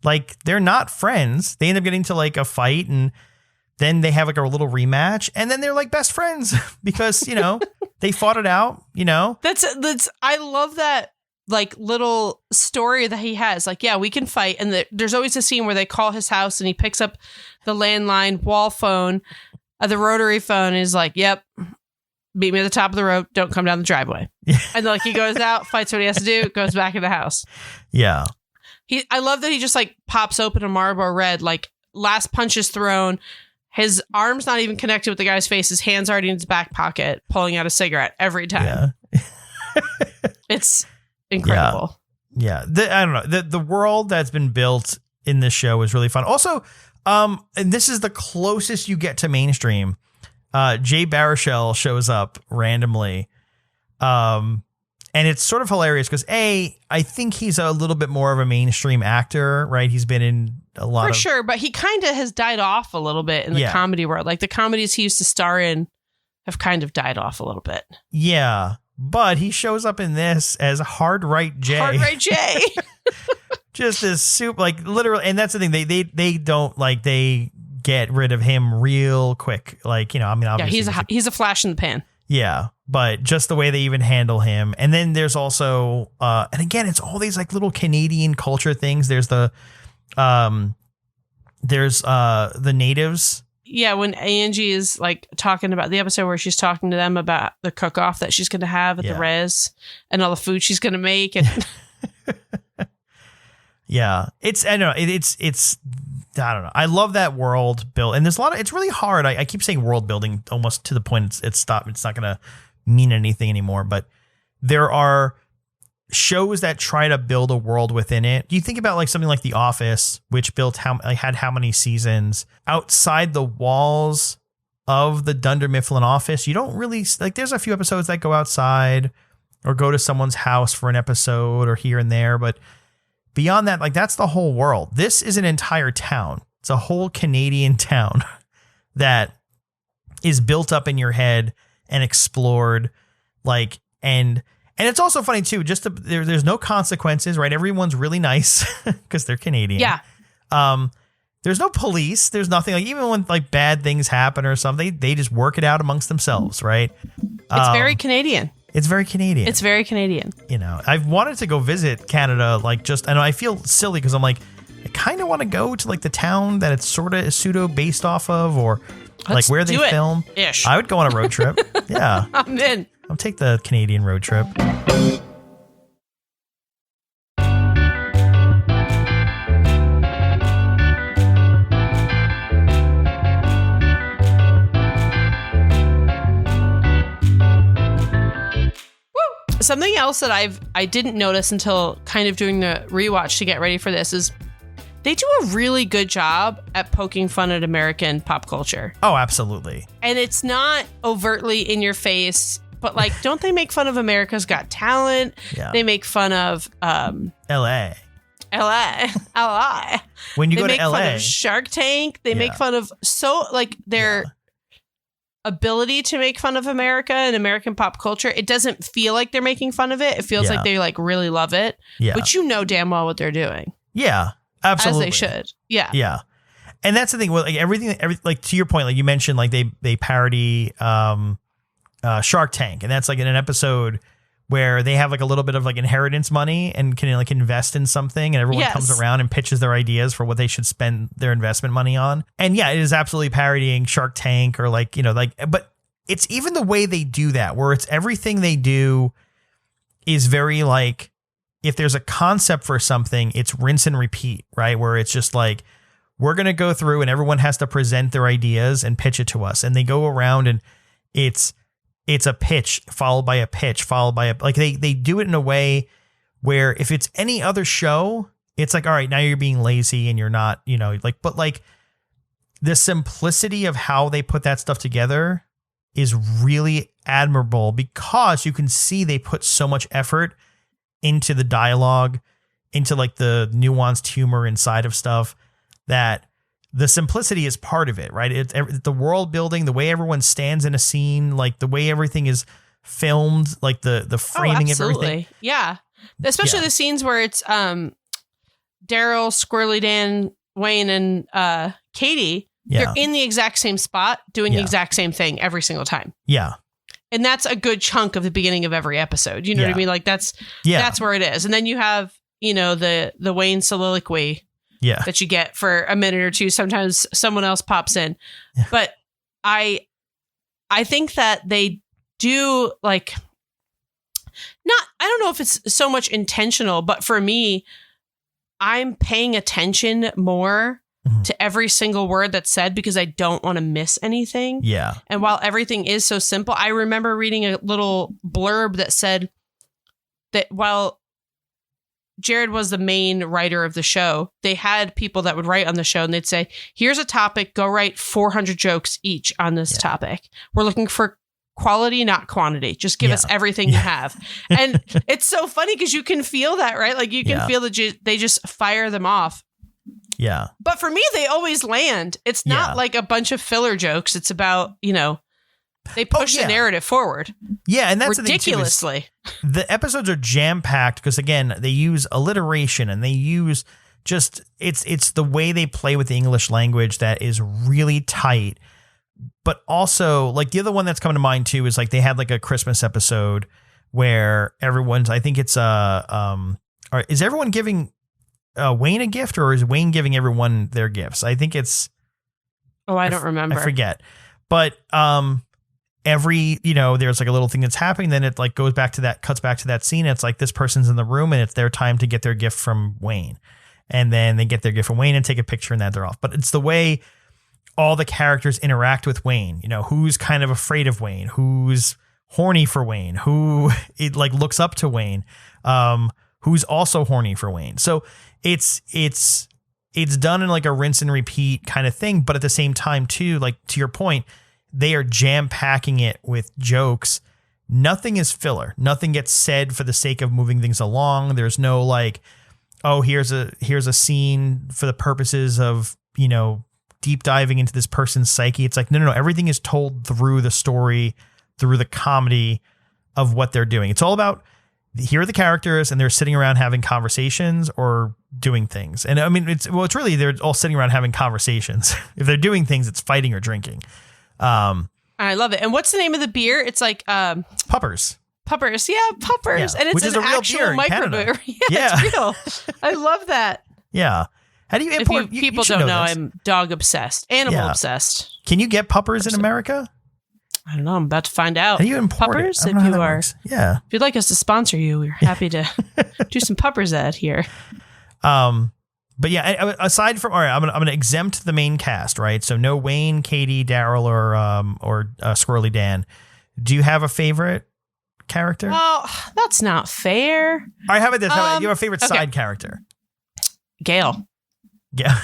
Like they're not friends. They end up getting to like a fight, and then they have like a little rematch, and then they're like best friends because, they fought it out, That's I love that like little story that he has. Like, yeah, we can fight. And there's always a scene where they call his house and he picks up the landline wall phone, the rotary phone, and he's like, yep, meet me at the top of the road. Don't come down the driveway. Yeah. And like he goes out, fights what he has to do, goes back in the house. Yeah. I love that he just like pops open a Marlboro Red, like last punch is thrown. His arm's not even connected with the guy's face. His hand's already in his back pocket, pulling out a cigarette every time. Yeah. It's incredible. Yeah. I don't know. The world that's been built in this show is really fun. Also, and this is the closest you get to mainstream. Jay Baruchel shows up randomly. And it's sort of hilarious because I think he's a little bit more of a mainstream actor, right? He's been in a lot For sure, but he kind of has died off a little bit in the comedy world. Like the comedies he used to star in have kind of died off a little bit. Yeah, but he shows up in this as Hard Right Jay. Hard Right Jay. Just as super, like literally, and that's the thing. They don't like, they get rid of him real quick. Like, I mean, obviously he's a flash in the pan. Yeah, but just the way they even handle him. And then there's also, and again, it's all these like little Canadian culture things. There's the natives. Yeah, when Angie is like talking about the episode where she's talking to them about the cook-off that she's going to have at the res and all the food she's going to make. And yeah, I don't know. I don't know. I love that world build, and there's a lot of. It's really hard. I keep saying world building almost to the point it's stopped. It's not going to mean anything anymore. But there are shows that try to build a world within it. Do you think about like something like The Office, which had how many seasons outside the walls of the Dunder Mifflin office? You don't really like. There's a few episodes that go outside or go to someone's house for an episode or here and there, but beyond that, like that's the whole world. This is an entire town. It's a whole Canadian town that is built up in your head and explored, like, and it's also funny too, there's no consequences, right? Everyone's really nice because they're Canadian. Yeah. There's no police. There's nothing, like, even when like bad things happen or something, they just work it out amongst themselves, right? It's very Canadian. It's very Canadian. It's very Canadian. You know, I've wanted to go visit Canada, like, I know I feel silly because I'm like, I kind of want to go to like the town that it's sort of pseudo based off of, or like where they film. Ish. I would go on a road trip. Yeah. I'm in. I'll take the Canadian road trip. Something else that I didn't notice until kind of doing the rewatch to get ready for this is they do a really good job at poking fun at American pop culture. Oh, absolutely. And it's not overtly in your face, but like, don't they make fun of America's Got Talent? Yeah. They make fun of LA. When you go to LA, they make fun of Shark Tank. They make fun of their ability to make fun of America and American pop culture. It doesn't feel like they're making fun of it. It feels like they like really love it. Yeah. But you know damn well what they're doing. Yeah, absolutely. As they should. Yeah. Yeah. And that's the thing. Well, like everything, like to your point, like you mentioned, like they parody Shark Tank, and that's like in an episode where they have like a little bit of like inheritance money and can like invest in something, and everyone comes around and pitches their ideas for what they should spend their investment money on. And yeah, it is absolutely parodying Shark Tank, or like, you know, like, but it's even the way they do that, where it's everything they do is very like, if there's a concept for something, it's rinse and repeat, right? Where it's just like, we're going to go through and everyone has to present their ideas and pitch it to us. And they go around and it's a pitch followed by a pitch followed by like they do it in a way where if it's any other show, it's like, all right, now you're being lazy and you're not, you know, like, but like the simplicity of how they put that stuff together is really admirable, because you can see they put so much effort into the dialogue, into like the nuanced humor inside of stuff, that the simplicity is part of it, right? It's the world building, the way everyone stands in a scene, like the way everything is filmed, like the framing of everything. Yeah. Especially the scenes where it's Daryl, Squirrely Dan, Wayne, and Katie. Yeah. They're in the exact same spot doing the exact same thing every single time. Yeah. And that's a good chunk of the beginning of every episode. You know what I mean? Like that's where it is. And then you have, you know, the Wayne soliloquy. Yeah. That you get for a minute or two. Sometimes someone else pops in. Yeah. But I think that they do like I don't know if it's so much intentional, but for me, I'm paying attention more to every single word that's said because I don't want to miss anything. Yeah. And while everything is so simple, I remember reading a little blurb that said that while Jared was the main writer of the show, they had people that would write on the show and they'd say, here's a topic, go write 400 jokes each on this topic. We're looking for quality, not quantity. Just give us everything you have. And it's so funny because you can feel that, right? Like you can feel that they just fire them off. Yeah. But for me, they always land. It's not like a bunch of filler jokes. It's about, you know, they push the narrative forward. Yeah, and that's ridiculously. The episodes are jam-packed because, again, they use alliteration and they use just it's the way they play with the English language that is really tight. But also, like the other one that's coming to mind too is like they had like a Christmas episode where everyone's, I think it's is everyone giving Wayne a gift, or is Wayne giving everyone their gifts? I think it's I don't remember. I forget. But every, you know, there's like a little thing that's happening, then it like cuts back to that scene. It's like this person's in the room and it's their time to get their gift from Wayne. And then they get their gift from Wayne and take a picture and then they're off. But it's the way all the characters interact with Wayne, you know, who's kind of afraid of Wayne, who's horny for Wayne, who it like looks up to Wayne, who's also horny for Wayne. So it's done in like a rinse and repeat kind of thing. But at the same time too, like to your point, they are jam packing it with jokes. Nothing is filler. Nothing gets said for the sake of moving things along. There's no like, oh, here's a scene for the purposes of, you know, deep diving into this person's psyche. It's like, no. Everything is told through the story, through the comedy of what they're doing. It's all about, here are the characters and they're sitting around having conversations or doing things. And I mean, it's really, they're all sitting around having conversations. If they're doing things, it's fighting or drinking. I love it. And what's the name of the beer? It's like, Puppers. Puppers. Yeah, Puppers. Yeah. And it's Which is an a real actual beer in microbrew. Canada. Yeah, it's real. I love that. Yeah. How do you import? If people should don't know, this. I'm dog obsessed, animal obsessed. Can you get Puppers in America? I don't know. I'm about to find out. How do you import Puppers? it? If you are, if you'd like us to sponsor you, we're happy to do some Puppers ad here. But yeah, aside from, all right, I'm gonna exempt the main cast, right? So no Wayne, Katie, Daryl, or Squirrely Dan. Do you have a favorite character? Well, that's not fair. All right, how about this? Do you have a favorite side character? Gail. Yeah.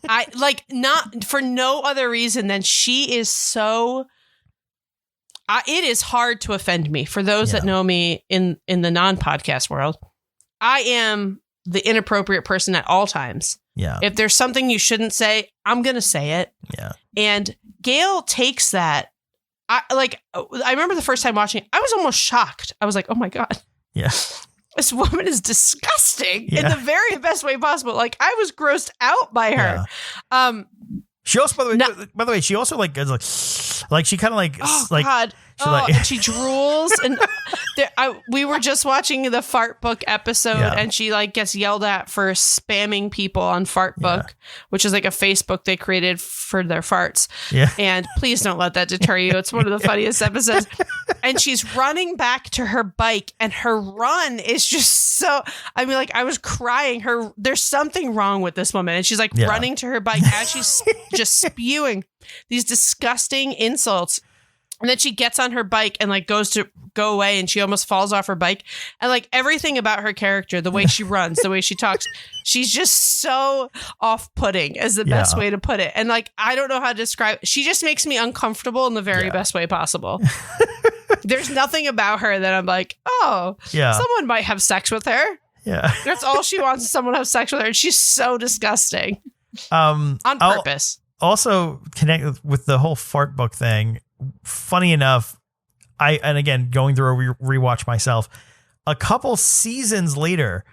I like, not for no other reason than she is so. It is hard to offend me. For those that know me in the non-podcast world, I am the inappropriate person at all times. Yeah. If there's something you shouldn't say, I'm going to say it. Yeah. And Gail takes that. I remember the first time watching it, I was almost shocked. I was like, oh my God. Yeah. This woman is disgusting in the very best way possible. Like, I was grossed out by her. Yeah. She also, by the way, she also like she kind of like, oh like, God. And she drools, and we were just watching the Fart Book episode, and she like gets yelled at for spamming people on Fart Book, which is like a Facebook they created for their farts. Yeah. And please don't let that deter you. It's one of the funniest episodes. And she's running back to her bike, and her run is just so. I mean, like, I was crying. There's something wrong with this woman, and she's like running to her bike as she's just spewing these disgusting insults. And then she gets on her bike and like goes to go away, and she almost falls off her bike. And like everything about her character, the way she runs, the way she talks, she's just so off-putting is the best way to put it. And like, I don't know how to describe it. She just makes me uncomfortable in the very best way possible. There's nothing about her that I'm like, oh, someone might have sex with her. Yeah. That's all she wants, is someone to have sex with her. And she's so disgusting. On purpose. Also connect with the whole Fart Book thing. Funny enough, and again, going through a rewatch myself, a couple seasons later,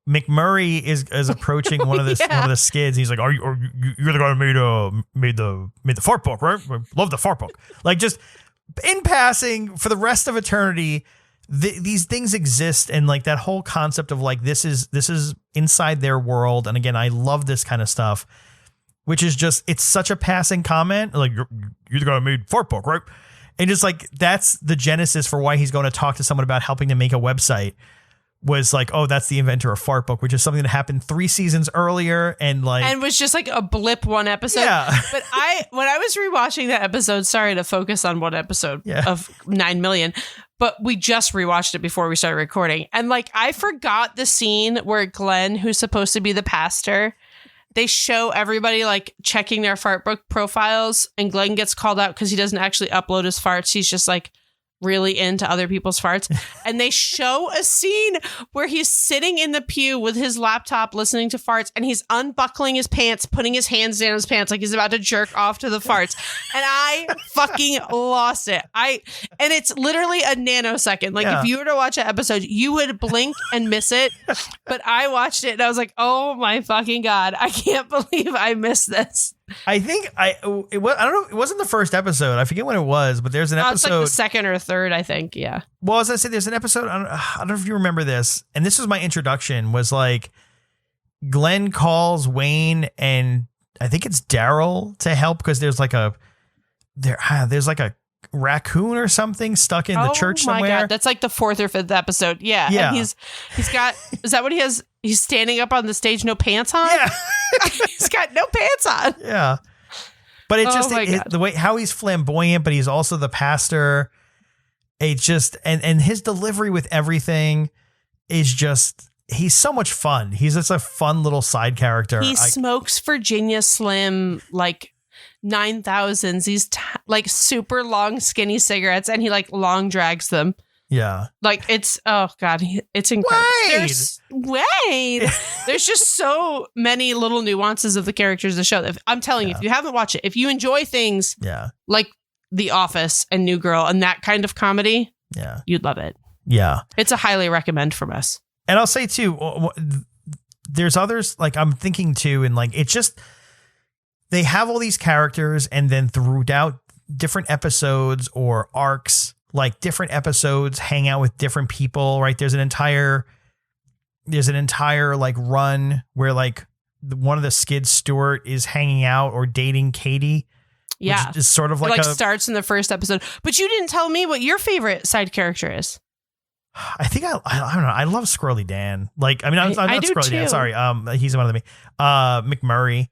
McMurray is approaching one of the skids. He's like, you're the guy who made the Fart Book, right? Love the Fart Book. Like, just in passing, for the rest of eternity, these things exist, and like that whole concept of like, this is inside their world. And again, I love this kind of stuff. Which is just, it's such a passing comment. Like, you're the guy who made Fart Book, right? And just like, that's the genesis for why he's going to talk to someone about helping to make a website, was like, oh, that's the inventor of Fart Book, which is something that happened 3 seasons earlier. And was just like a blip one episode. Yeah. But when I was rewatching that episode, sorry to focus on one episode of 9 million, but we just rewatched it before we started recording. And like, I forgot the scene where Glenn, who's supposed to be the pastor, they show everybody like checking their Fart Book profiles, and Glenn gets called out because he doesn't actually upload his farts. He's just like really into other people's farts. And they show a scene where he's sitting in the pew with his laptop listening to farts, and he's unbuckling his pants, putting his hands down his pants like he's about to jerk off to the farts. And I fucking lost it. And it's literally a nanosecond. Like, if you were to watch that episode, you would blink and miss it. But I watched it and I was like, oh my fucking God, I can't believe I missed this. I think I don't know. It wasn't the first episode. I forget when it was, but there's an episode. It's like the second or third, I think. Yeah. Well, as I said, there's an episode. I don't know if you remember this. And this was my introduction, was like Glenn calls Wayne and I think it's Daryl to help, because there's like a raccoon or something stuck in the church somewhere. Oh my God. That's like the 4th or 5th episode. Yeah. Yeah. And he's got, is that what he has? He's standing up on the stage, no pants on? Yeah. He's got no pants on. Yeah. But it's just the way how he's flamboyant, but he's also the pastor. It just, and his delivery with everything is just, he's so much fun. He's just a fun little side character. He smokes Virginia Slim, like 9,000s. These like super long, skinny cigarettes, and he like long drags them. Yeah. Like it's, oh God, it's incredible. Wade! There's just so many little nuances of the characters of the show. I'm telling you, if you haven't watched it, if you enjoy things like The Office and New Girl and that kind of comedy, you'd love it. Yeah. It's a highly recommend from us. And I'll say too, there's others, like I'm thinking too, and like it's just, they have all these characters and then throughout different episodes or arcs, like different episodes hang out with different people, right? There's an entire like run where like one of the Skid Stewart is hanging out or dating Katie. Yeah. Which is sort of like starts in the first episode, but you didn't tell me what your favorite side character is. I think I don't know. I love Squirrely Dan. Like, I mean, I'm not do Squirrely Dan. too. Sorry. He's one of me. McMurray.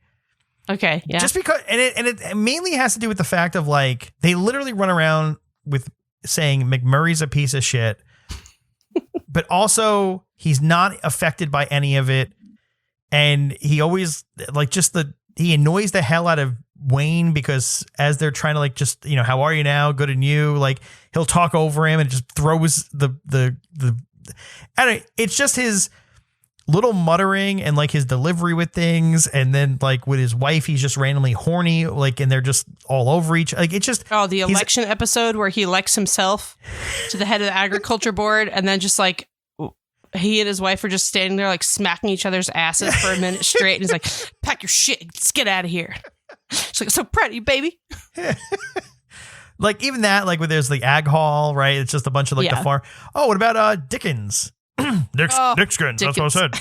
Okay. Yeah. Just because, and it mainly has to do with the fact of like, they literally run around with saying McMurray's a piece of shit, but also he's not affected by any of it. And he always like he annoys the hell out of Wayne because as they're trying to like, just, you know, how are you now? Good and you, like he'll talk over him and just throws it's just his little muttering and like his delivery with things. And then like with his wife, he's just randomly horny, like, and they're just all over like, it's just, the election episode where he elects himself to the head of the agriculture board. And then just like, he and his wife are just standing there like smacking each other's asses for a minute straight. And he's like, pack your shit, let's get out of here. She's like, so proud of you, baby. Like even that, like where there's the ag hall, right? It's just a bunch of like the farm. Oh, what about Dickens? Dickens. That's what I said.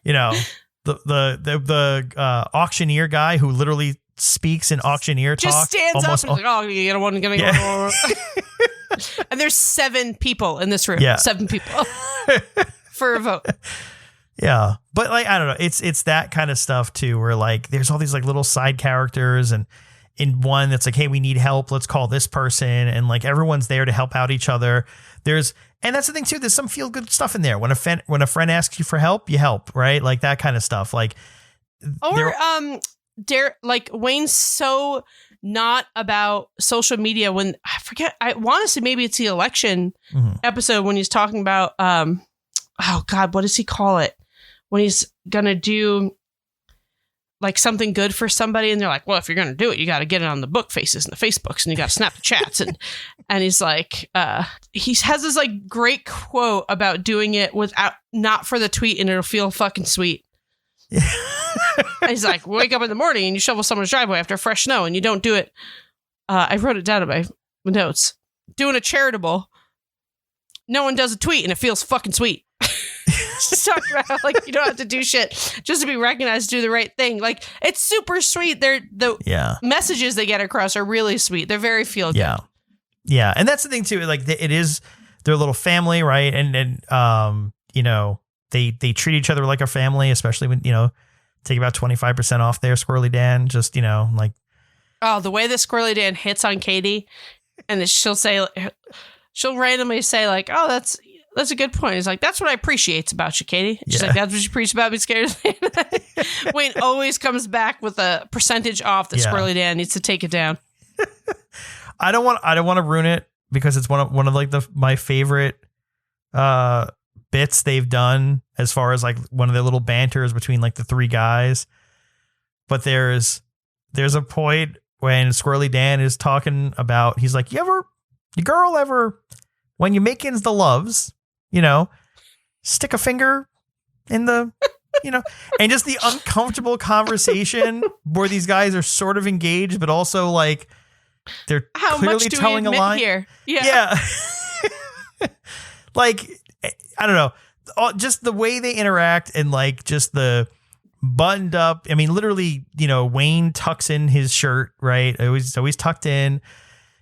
You know, the auctioneer guy who literally speaks in auctioneer talk. Just stands up and is like, oh, you don't want to go. And there's 7 people in this room. Yeah. 7 people for a vote. Yeah. But like, I don't know. It's that kind of stuff too, where like, there's all these like little side characters and in one that's like, hey, we need help. Let's call this person. And like, everyone's there to help out each other. And that's the thing too. There's some feel good stuff in there. When a friend asks you for help, you help, right? Like that kind of stuff. Like, like Wayne's so not about social media when I want to say maybe it's the election episode when he's talking about, oh God, what does he call it? When he's going to do like something good for somebody and they're like, well, if you're going to do it, you got to get it on the book faces and the Facebooks and you got to snap the chats. And he's like, he has this like great quote about doing it without, not for the tweet and it'll feel fucking sweet. And he's like, wake up in the morning and you shovel someone's driveway after fresh snow and you don't do it. I wrote it down in my notes. Doing a charitable. No one does a tweet and it feels fucking sweet. Just talking about like you don't have to do shit just to be recognized, do the right thing. Like it's super sweet. The messages they get across are really sweet. They're very feel good. Yeah. And that's the thing too. Like it is their little family, right? And you know, they treat each other like a family, especially when, you know, take about 25% off there, Squirrely Dan. Just, you know, like, oh, the way that Squirrely Dan hits on Katie and she'll randomly say like, oh, that's a good point. He's like, that's what I appreciate about you, Katie. She's like, that's what you preach about me scared. Wayne always comes back with a percentage off that Squirrely Dan needs to take it down. I don't want to ruin it because it's one of like my favorite bits they've done as far as like one of the little banters between like the 3 guys. But there's a point when Squirrely Dan is talking about, he's like, your girl ever, when you makings the loves, you know, stick a finger in the, you know, and just the uncomfortable conversation where these guys are sort of engaged, but also like they're how clearly much do telling we a lie here? Yeah. Like, I don't know, just the way they interact and like just the buttoned up. I mean, literally, you know, Wayne tucks in his shirt, right? Always tucked in.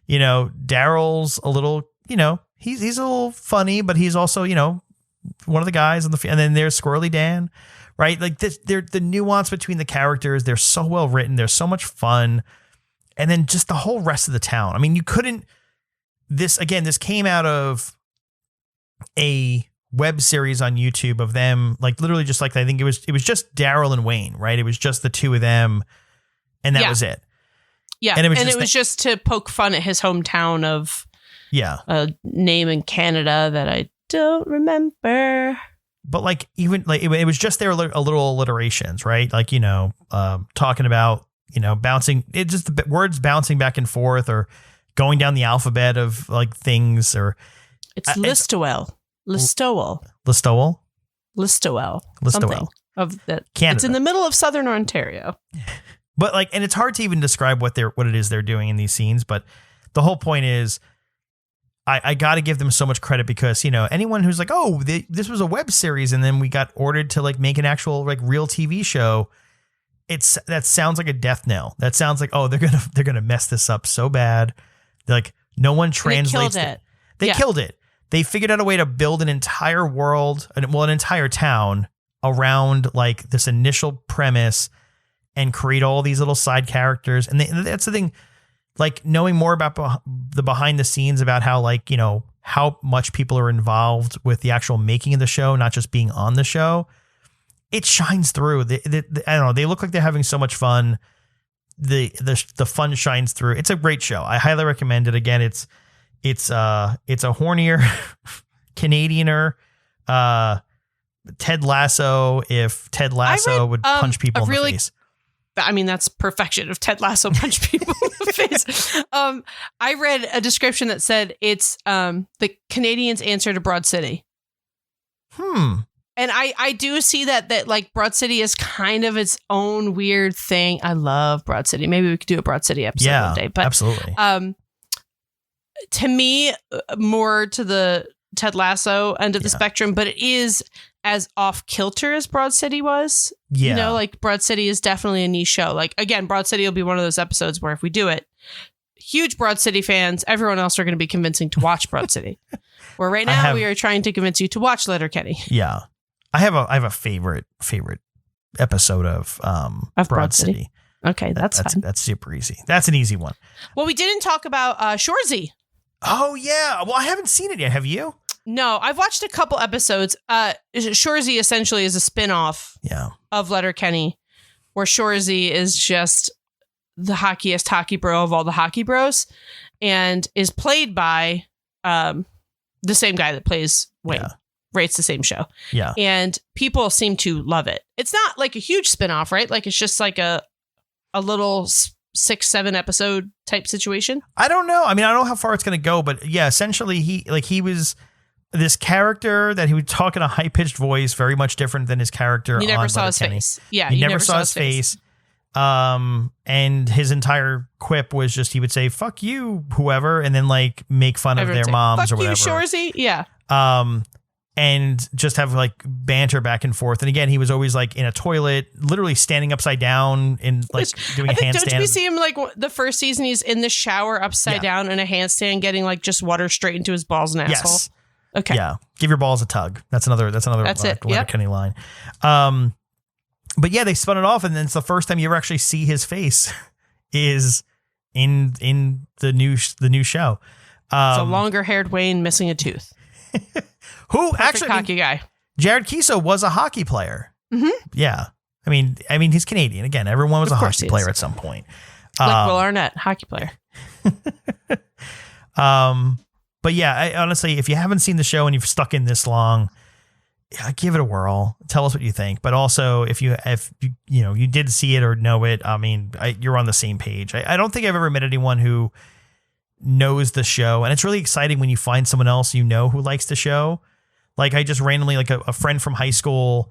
You know, Daryl's a little, you know, he's a little funny, but he's also, you know, one of the guys and then there's Squirrely Dan, right? Like the nuance between the characters, they're so well written. They're so much fun. And then just the whole rest of the town. I mean, this came out of a web series on YouTube of them, like literally just like, I think it was just Daryl and Wayne, right? It was just the 2 of them and that was it. Yeah. And it was just to poke fun at his hometown of Yeah. a name in Canada that I don't remember. But like, even like, it was just their little alliterations, right? Like, talking about, bouncing, it just the words bouncing back and forth or going down the alphabet of like things or. It's Listowel. Listowel. Listowel? Listowel. Listowel. Something of that. Canada. It's in the middle of Southern Ontario. But like, and it's hard to even describe what it is they're doing in these scenes. But the whole point is, I got to give them so much credit because, anyone who's like, oh, this was a web series and then we got ordered to like make an actual like real TV show. That sounds like a death knell. That sounds like, oh, they're gonna mess this up so bad. Like no one translates it. They killed it. They figured out a way to build an entire world, an entire town around like this initial premise and create all these little side characters. And that's the thing. Like knowing more about the behind the scenes about how like, how much people are involved with the actual making of the show, not just being on the show, it shines through. I don't know. They look like they're having so much fun. The fun shines through. It's a great show. I highly recommend it. Again, it's a hornier, Canadianer, Ted Lasso. If Ted Lasso would punch people in the face. I mean, that's perfection. If Ted Lasso punched people in the face. I read a description that said it's the Canadians' answer to Broad City. And I do see that like Broad City is kind of its own weird thing. I love Broad City. Maybe we could do a Broad City episode one day. But absolutely. To me, more to the Ted Lasso end of the spectrum, but it is as off kilter as Broad City was. Yeah. Like Broad City is definitely a niche show. Like again, Broad City will be one of those episodes where if we do it, huge Broad City fans, everyone else are going to be convincing to watch Broad City. Where right now we are trying to convince you to watch Letterkenny. Yeah. I have a favorite episode of Broad City. Okay, that's fine. That's super easy. That's an easy one. Well, we didn't talk about Shoresy. Oh yeah. Well, I haven't seen it yet. Have you? No, I've watched a couple episodes. Shoresy essentially is a spin-off of Letterkenny, where Shoresy is just the hockiest hockey bro of all the hockey bros and is played by the same guy that plays Wayne. Yeah. Right, it's the same show. Yeah. And people seem to love it. It's not like a huge spin-off, right? Like it's just like a little 6-7 episode type situation. I don't know. I mean, I don't know how far it's going to go, but yeah, essentially he was this character that he would talk in a high-pitched voice, very much different than his character. You never on saw Letterkenny. his face. Yeah, you never saw his face. And his entire quip was just he would say "fuck you," whoever, and then like make fun of their moms or whatever. Fuck you, Shoresy. Yeah. And just have like banter back and forth. And again, he was always like in a toilet, literally standing upside down and like doing a handstand. Don't we see him like the first season? He's in the shower upside down in a handstand, getting like just water straight into his balls and asshole. Yes. Okay. Yeah. Give your balls a tug. That's another Letterkenny line. But yeah, they spun it off, and then it's the first time you ever actually see his face is in the new show. It's a longer haired Wayne missing a tooth. Who Perfect actually hockey guy. Jared Kiso was a hockey player. Mm-hmm. Yeah. I mean, he's Canadian. Again, everyone was a hockey player at some point. Like Will Arnett, hockey player. But yeah, honestly, if you haven't seen the show and you've stuck in this long, give it a whirl. Tell us what you think. But also, if you did see it or know it, I mean, you're on the same page. I don't think I've ever met anyone who knows the show, and it's really exciting when you find someone else who likes the show. Like I just randomly, like a friend from high school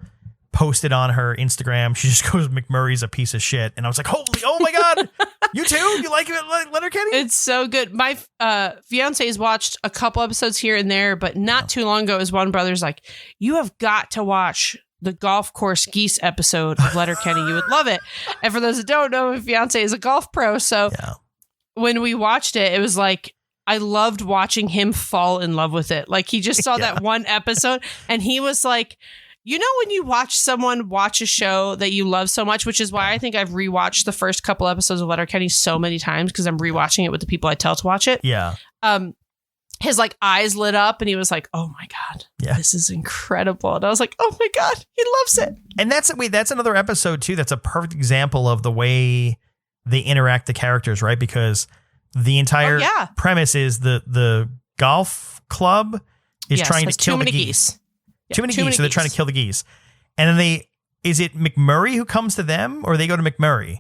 posted on her Instagram, she just goes, "McMurray's a piece of shit," and I was like, oh my god, you too? You like it, Letterkenny? It's so good. My fiance's watched a couple episodes here and there, but not too long ago, his one brother's like, "You have got to watch the golf course geese episode of Letterkenny. You would love it." And for those that don't know, my fiance is a golf pro, so when we watched it, it was like, I loved watching him fall in love with it. Like he just saw that one episode and he was like, when you watch someone watch a show that you love so much, which is why I think I've rewatched the first couple episodes of Letterkenny so many times because I'm rewatching it with the people I tell to watch it. Yeah. His like eyes lit up and he was like, "Oh my God, this is incredible." And I was like, "Oh my God, he loves it." And that's another episode too. That's a perfect example of the way they interact the characters, right? Because the entire premise is the golf club is trying to kill too the many geese. Yeah, Too many geese, so they're trying to kill the geese. And then is it McMurray who comes to them, or they go to McMurray?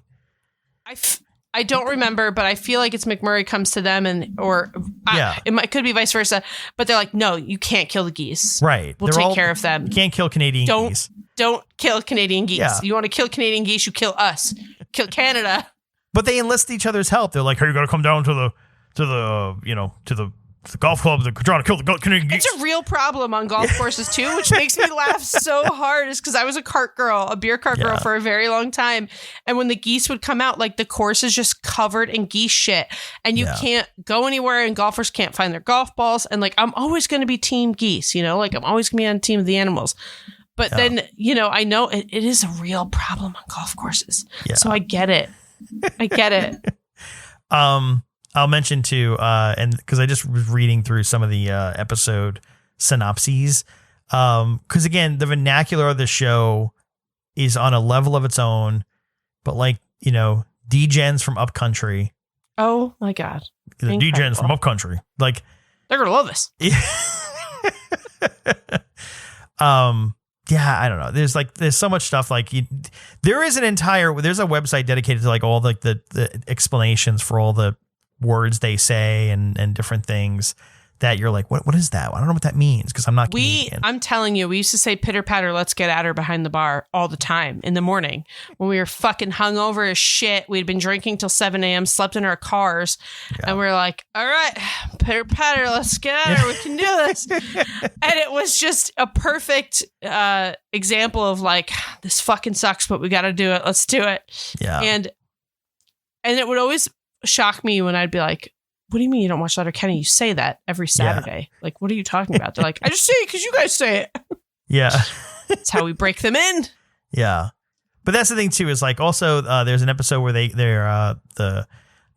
I don't remember, but I feel like it's McMurray comes to them, it could be vice versa. But they're like, no, you can't kill the geese. Right. We'll take care of them. You can't kill Canadian geese. Don't kill Canadian geese. Yeah. You want to kill Canadian geese, you kill us. Kill Canada. But they enlist each other's help. They're like, hey, you got to come down to the golf club. They're trying to kill the Canadian geese. It's a real problem on golf courses too, which makes me laugh so hard. Is because I was a beer cart girl for a very long time, and when the geese would come out, like the course is just covered in geese shit, and you can't go anywhere, and golfers can't find their golf balls, and like I'm always going to be team geese, like I'm always going to be on team of the animals. But then I know it is a real problem on golf courses, so I get it. I'll mention too, and because I just was reading through some of the episode synopses, because again, the vernacular of the show is on a level of its own, but like, D-gens from upcountry. Oh my God. The D-gens from upcountry. Like, they're going to love us. Yeah, I don't know. There's so much stuff. Like there's a website dedicated to like all the explanations for all the words they say and different things that you're like, what is that? I don't know what that means because I'm not Canadian. I'm telling you, we used to say pitter patter, let's get at her behind the bar all the time in the morning when we were fucking hungover as shit. We'd been drinking till 7 a.m., slept in our cars, and we were like, all right, pitter patter, let's get at her. We can do this. And it was just a perfect example of like, this fucking sucks, but we got to do it. Let's do it. Yeah. And it would always shock me when I'd be like, what do you mean you don't watch Letterkenny? You say that every Saturday. Yeah. Like, what are you talking about? They're like, I just say it because you guys say it. Yeah. That's how we break them in. Yeah. But that's the thing, too, is like also there's an episode where the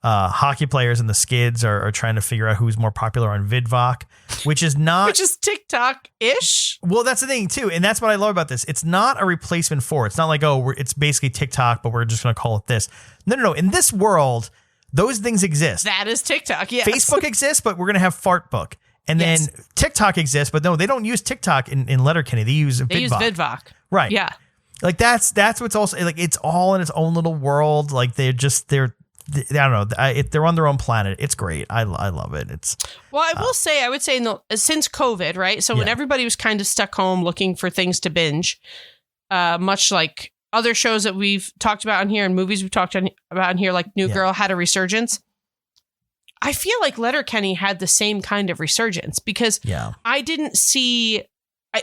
hockey players and the Skids are trying to figure out who's more popular on VidVoc, which is TikTok-ish. Well, that's the thing, too. And that's what I love about this. It's not a replacement for. It's not like, it's basically TikTok, but we're just going to call it this. No. In this world, those things exist. That is TikTok, yes. Facebook exists, but we're going to have Fartbook. And then TikTok exists, but no, they don't use TikTok in Letterkenny. They use VidVoc. They use VidVoc. Right. Yeah. Like that's what's also like, it's all in its own little world. Like I don't know. They're on their own planet. It's great. I love it. I would say since COVID, right? So when everybody was kind of stuck home looking for things to binge, much like other shows that we've talked about in here and movies we've talked about in here, like New Girl had a resurgence. I feel like Letterkenny had the same kind of resurgence because I didn't see,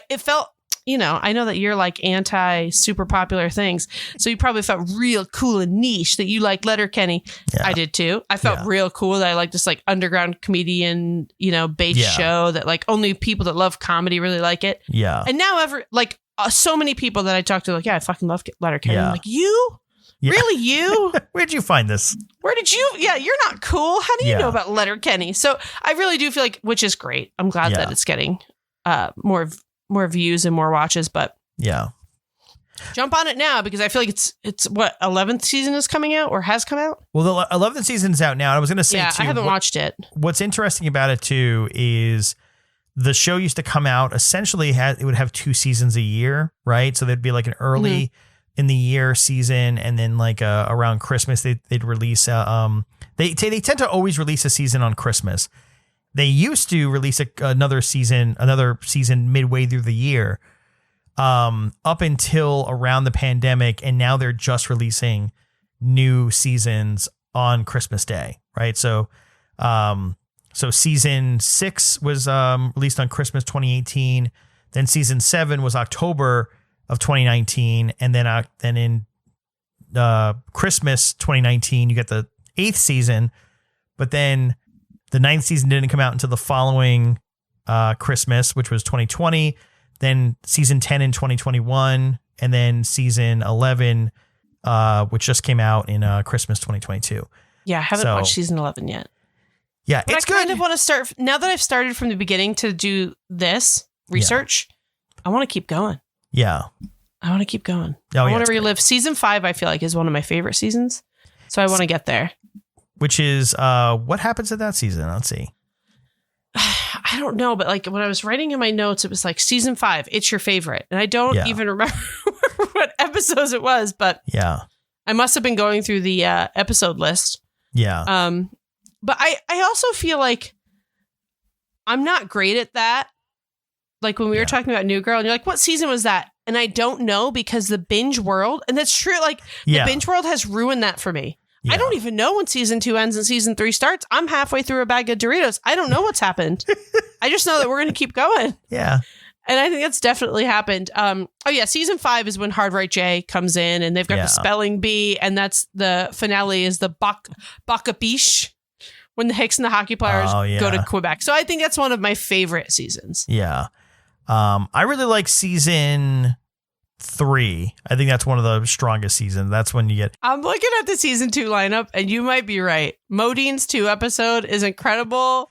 it felt, I know that you're like anti super popular things. So you probably felt real cool and niche that you like Letterkenny. Yeah. I did too. I felt real cool that I like this like underground comedian, based show that like only people that love comedy really like it. Yeah. And now so many people that I talk to, like, I fucking love Letterkenny. Yeah. I'm like, you? Yeah. Really, you? Where'd you find this? Where did you? Yeah, you're not cool. How do you know about Letterkenny? So I really do feel like, which is great. I'm glad that it's getting more views and more watches. But jump on it now because I feel like it's what 11th season is coming out or has come out. Well, the 11th season's out now. I was going to say, too, I haven't watched it. What's interesting about it too is the show used to come out essentially it would have 2 seasons a year, right? So there'd be like an early in the year season, and then like around Christmas they'd release. They tend to always release a season on Christmas. They used to release another season midway through the year, up until around the pandemic, and now they're just releasing new seasons on Christmas Day, right? So season 6 was released on Christmas 2018. Then season 7 was October of 2019, and then in Christmas 2019 you get the 8th season, but then the 9th season didn't come out until the following Christmas, which was 2020. Then season 10 in 2021, and then season 11, which just came out in Christmas 2022. Yeah, I haven't watched season 11 yet. Yeah, but it's good. I kind of want to start now that I've started from the beginning to do this research. I want to keep going. Yeah, I want to keep going. I want to relive season 5. I feel like is one of my favorite seasons, so I want to get there. Which is what happens in that season? Let's see. I don't know, but like when I was writing in my notes, it was like season 5, it's your favorite. And I don't even remember what episodes it was, but I must have been going through the episode list. Yeah. But I also feel like I'm not great at that. Like when we were talking about New Girl and you're like, what season was that? And I don't know because the binge world, and that's true. Like the binge world has ruined that for me. Yeah. I don't even know when season 2 ends and season 3 starts. I'm halfway through a bag of Doritos. I don't know what's happened. I just know that we're going to keep going. Yeah. And I think that's definitely happened. Season 5 is when Hard Right J comes in and they've got the spelling bee, and that's the finale is the Baka Biche, when the Hicks and the hockey players go to Quebec. So I think that's one of my favorite seasons. Yeah. I really like season 3. I think that's one of the strongest seasons. That's when you get... I'm looking at the season 2 lineup, and you might be right. Modine's 2 episode is incredible.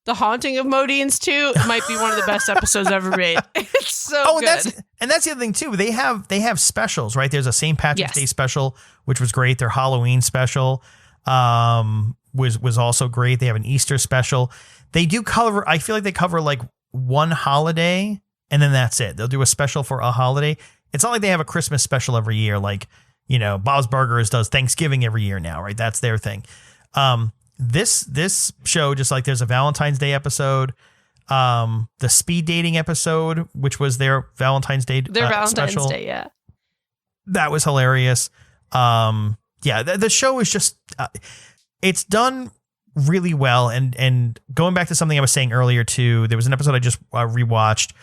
The Haunting of Modine's 2 might be one of the best episodes ever made. It's so good. And that's the other thing too. They have specials, right? There's a St. Patrick's Day special, which was great. Their Halloween special was also great. They have an Easter special. They do cover, I feel like they cover like one holiday and then that's it. They'll do a special for a holiday. It's not like they have a Christmas special every year. Like, Bob's Burgers does Thanksgiving every year now, right? That's their thing. This show, just like there's a Valentine's Day episode, the speed dating episode, which was their Valentine's Day special. Day, yeah. That was hilarious. The show is just, it's done really well. And going back to something I was saying earlier too, there was an episode I just rewatched.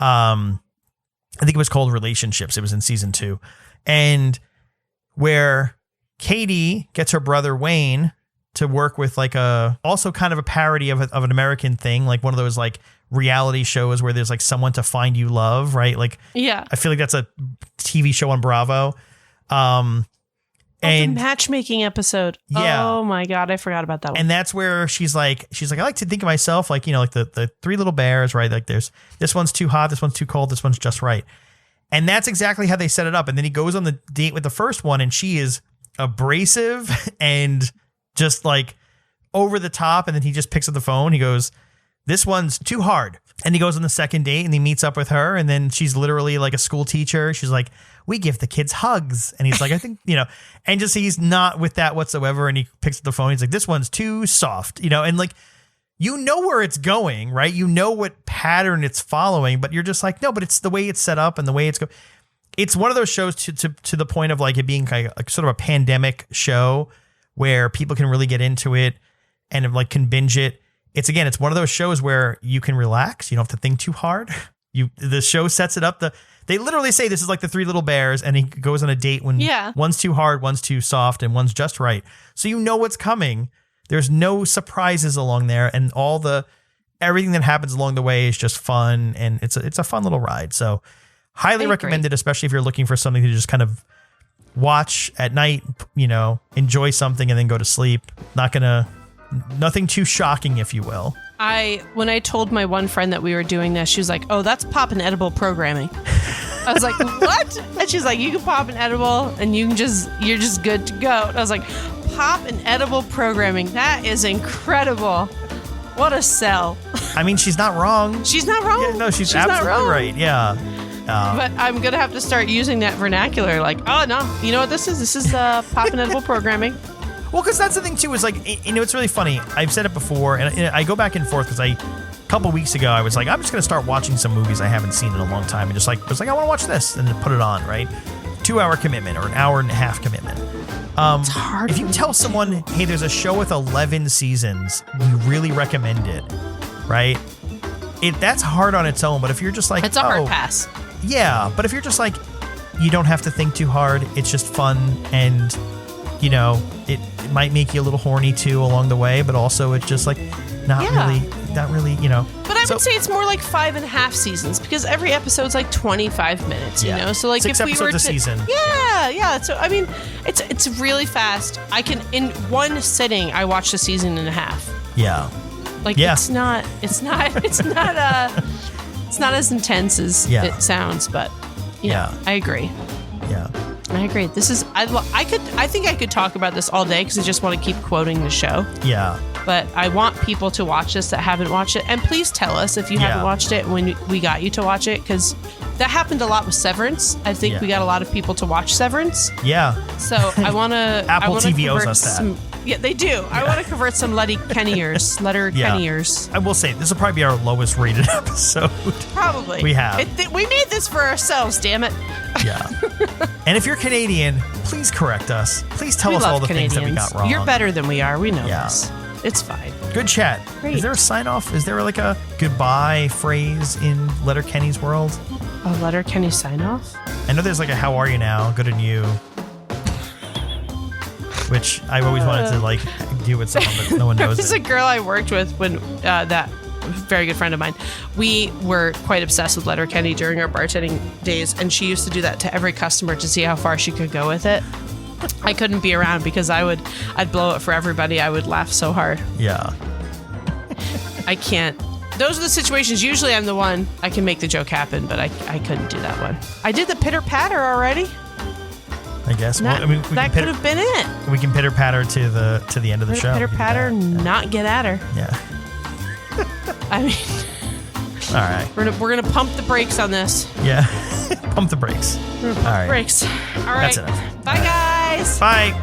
I think it was called Relationships. It was in season 2, and where Katie gets her brother Wayne to work with like also kind of a parody of an American thing, like one of those like reality shows where there's like someone to find you love, right? Like, I feel like that's a TV show on Bravo. And the matchmaking episode. Yeah. Oh my God. I forgot about that one. And that's where she's like, I like to think of myself like, like the 3 little bears, right? Like there's, this one's too hot. This one's too cold. This one's just right. And that's exactly how they set it up. And then he goes on the date with the first one, and she is abrasive and just like over the top. And then he just picks up the phone. He goes, this one's too hard. And he goes on the second date and he meets up with her. And then she's literally like a school teacher. She's like, we give the kids hugs. And he's like, I think, and just, he's not with that whatsoever. And he picks up the phone. He's like, this one's too soft, and like, where it's going, right? What pattern it's following, but you're just like, no, but it's the way it's set up and the way it's going. It's one of those shows to the point of like it being like sort of a pandemic show where people can really get into it and like can binge it. It's one of those shows where you can relax. You don't have to think too hard. The show sets it up. They literally say this is like the 3 little bears, and he goes on a date when one's too hard, one's too soft, and one's just right. So you know what's coming. There's no surprises along there, and everything that happens along the way is just fun, and it's a fun little ride. So highly recommended, especially if you're looking for something to just kind of watch at night, enjoy something and then go to sleep. Nothing too shocking, if you will. When I told my one friend that we were doing this, she was like, oh, that's pop and edible programming. I was like, what? And she's like, you can pop an edible and you're just good to go. And I was like, pop and edible programming. That is incredible. What a sell. I mean, she's not wrong. She's not wrong. Yeah, no, she's absolutely right. Yeah. But I'm going to have to start using that vernacular. Like, oh, no, you know what this is? This is pop and edible programming. Well, because that's the thing, too, is like, it's really funny. I've said it before, and I go back and forth because a couple weeks ago, I was like, I'm just going to start watching some movies I haven't seen in a long time. And just like, I want to watch this and then put it on, right? 2-hour commitment or an hour and a half commitment. It's hard. If you tell someone, hey, there's a show with 11 seasons, we really recommend it, right? That's hard on its own. But if you're just like, it's a hard pass. Yeah. But if you're just like, you don't have to think too hard. It's just fun. And, it might make you a little horny too along the way, but also it's just like not really, But I would say it's more like 5.5 seasons because every episode's like 25 minutes, So like 6 if we were episodes a season. Yeah. So I mean, it's really fast. I can in one sitting I watched a season and a half. Yeah. Like it's not it's not as intense as it sounds, but I agree. Yeah. I agree. This is I think I could talk about this all day because I just want to keep quoting the show. Yeah. But I want people to watch this that haven't watched it. And please tell us if you haven't watched it when we got you to watch it, because that happened a lot with Severance. I think we got a lot of people to watch Severance. Yeah. So I want to... Apple TV owes us that. Yeah, they do. Yeah. I want to convert some Letterkennyers. I will say, this will probably be our lowest rated episode. Probably. We have. We made this for ourselves, damn it. Yeah. And if you're Canadian, please correct us. Please tell us all the things that we got wrong. You're better than we are. We know this. It's fine. Good chat. Great. Is there a sign off? Is there like a goodbye phrase in Letterkenny's world? A Letterkenny sign off? I know there's like a how are you now? Good on you. Which I've always wanted to like do with someone, but no one knows. There's a girl I worked with when that very good friend of mine. We were quite obsessed with Letterkenny during our bartending days, and she used to do that to every customer to see how far she could go with it. I couldn't be around because I'd blow it for everybody. I would laugh so hard. Yeah. I can't. Those are the situations. Usually I'm the one I can make the joke happen, but I couldn't do that one. I did the pitter patter already. I guess. That could have been it. We can pitter patter to the end of the show. Pitter patter, not get at her. Yeah. I mean, all right. We're gonna pump the brakes on this. Yeah. Pump the brakes. All right. Brakes. All right. That's enough. Bye, guys. Bye.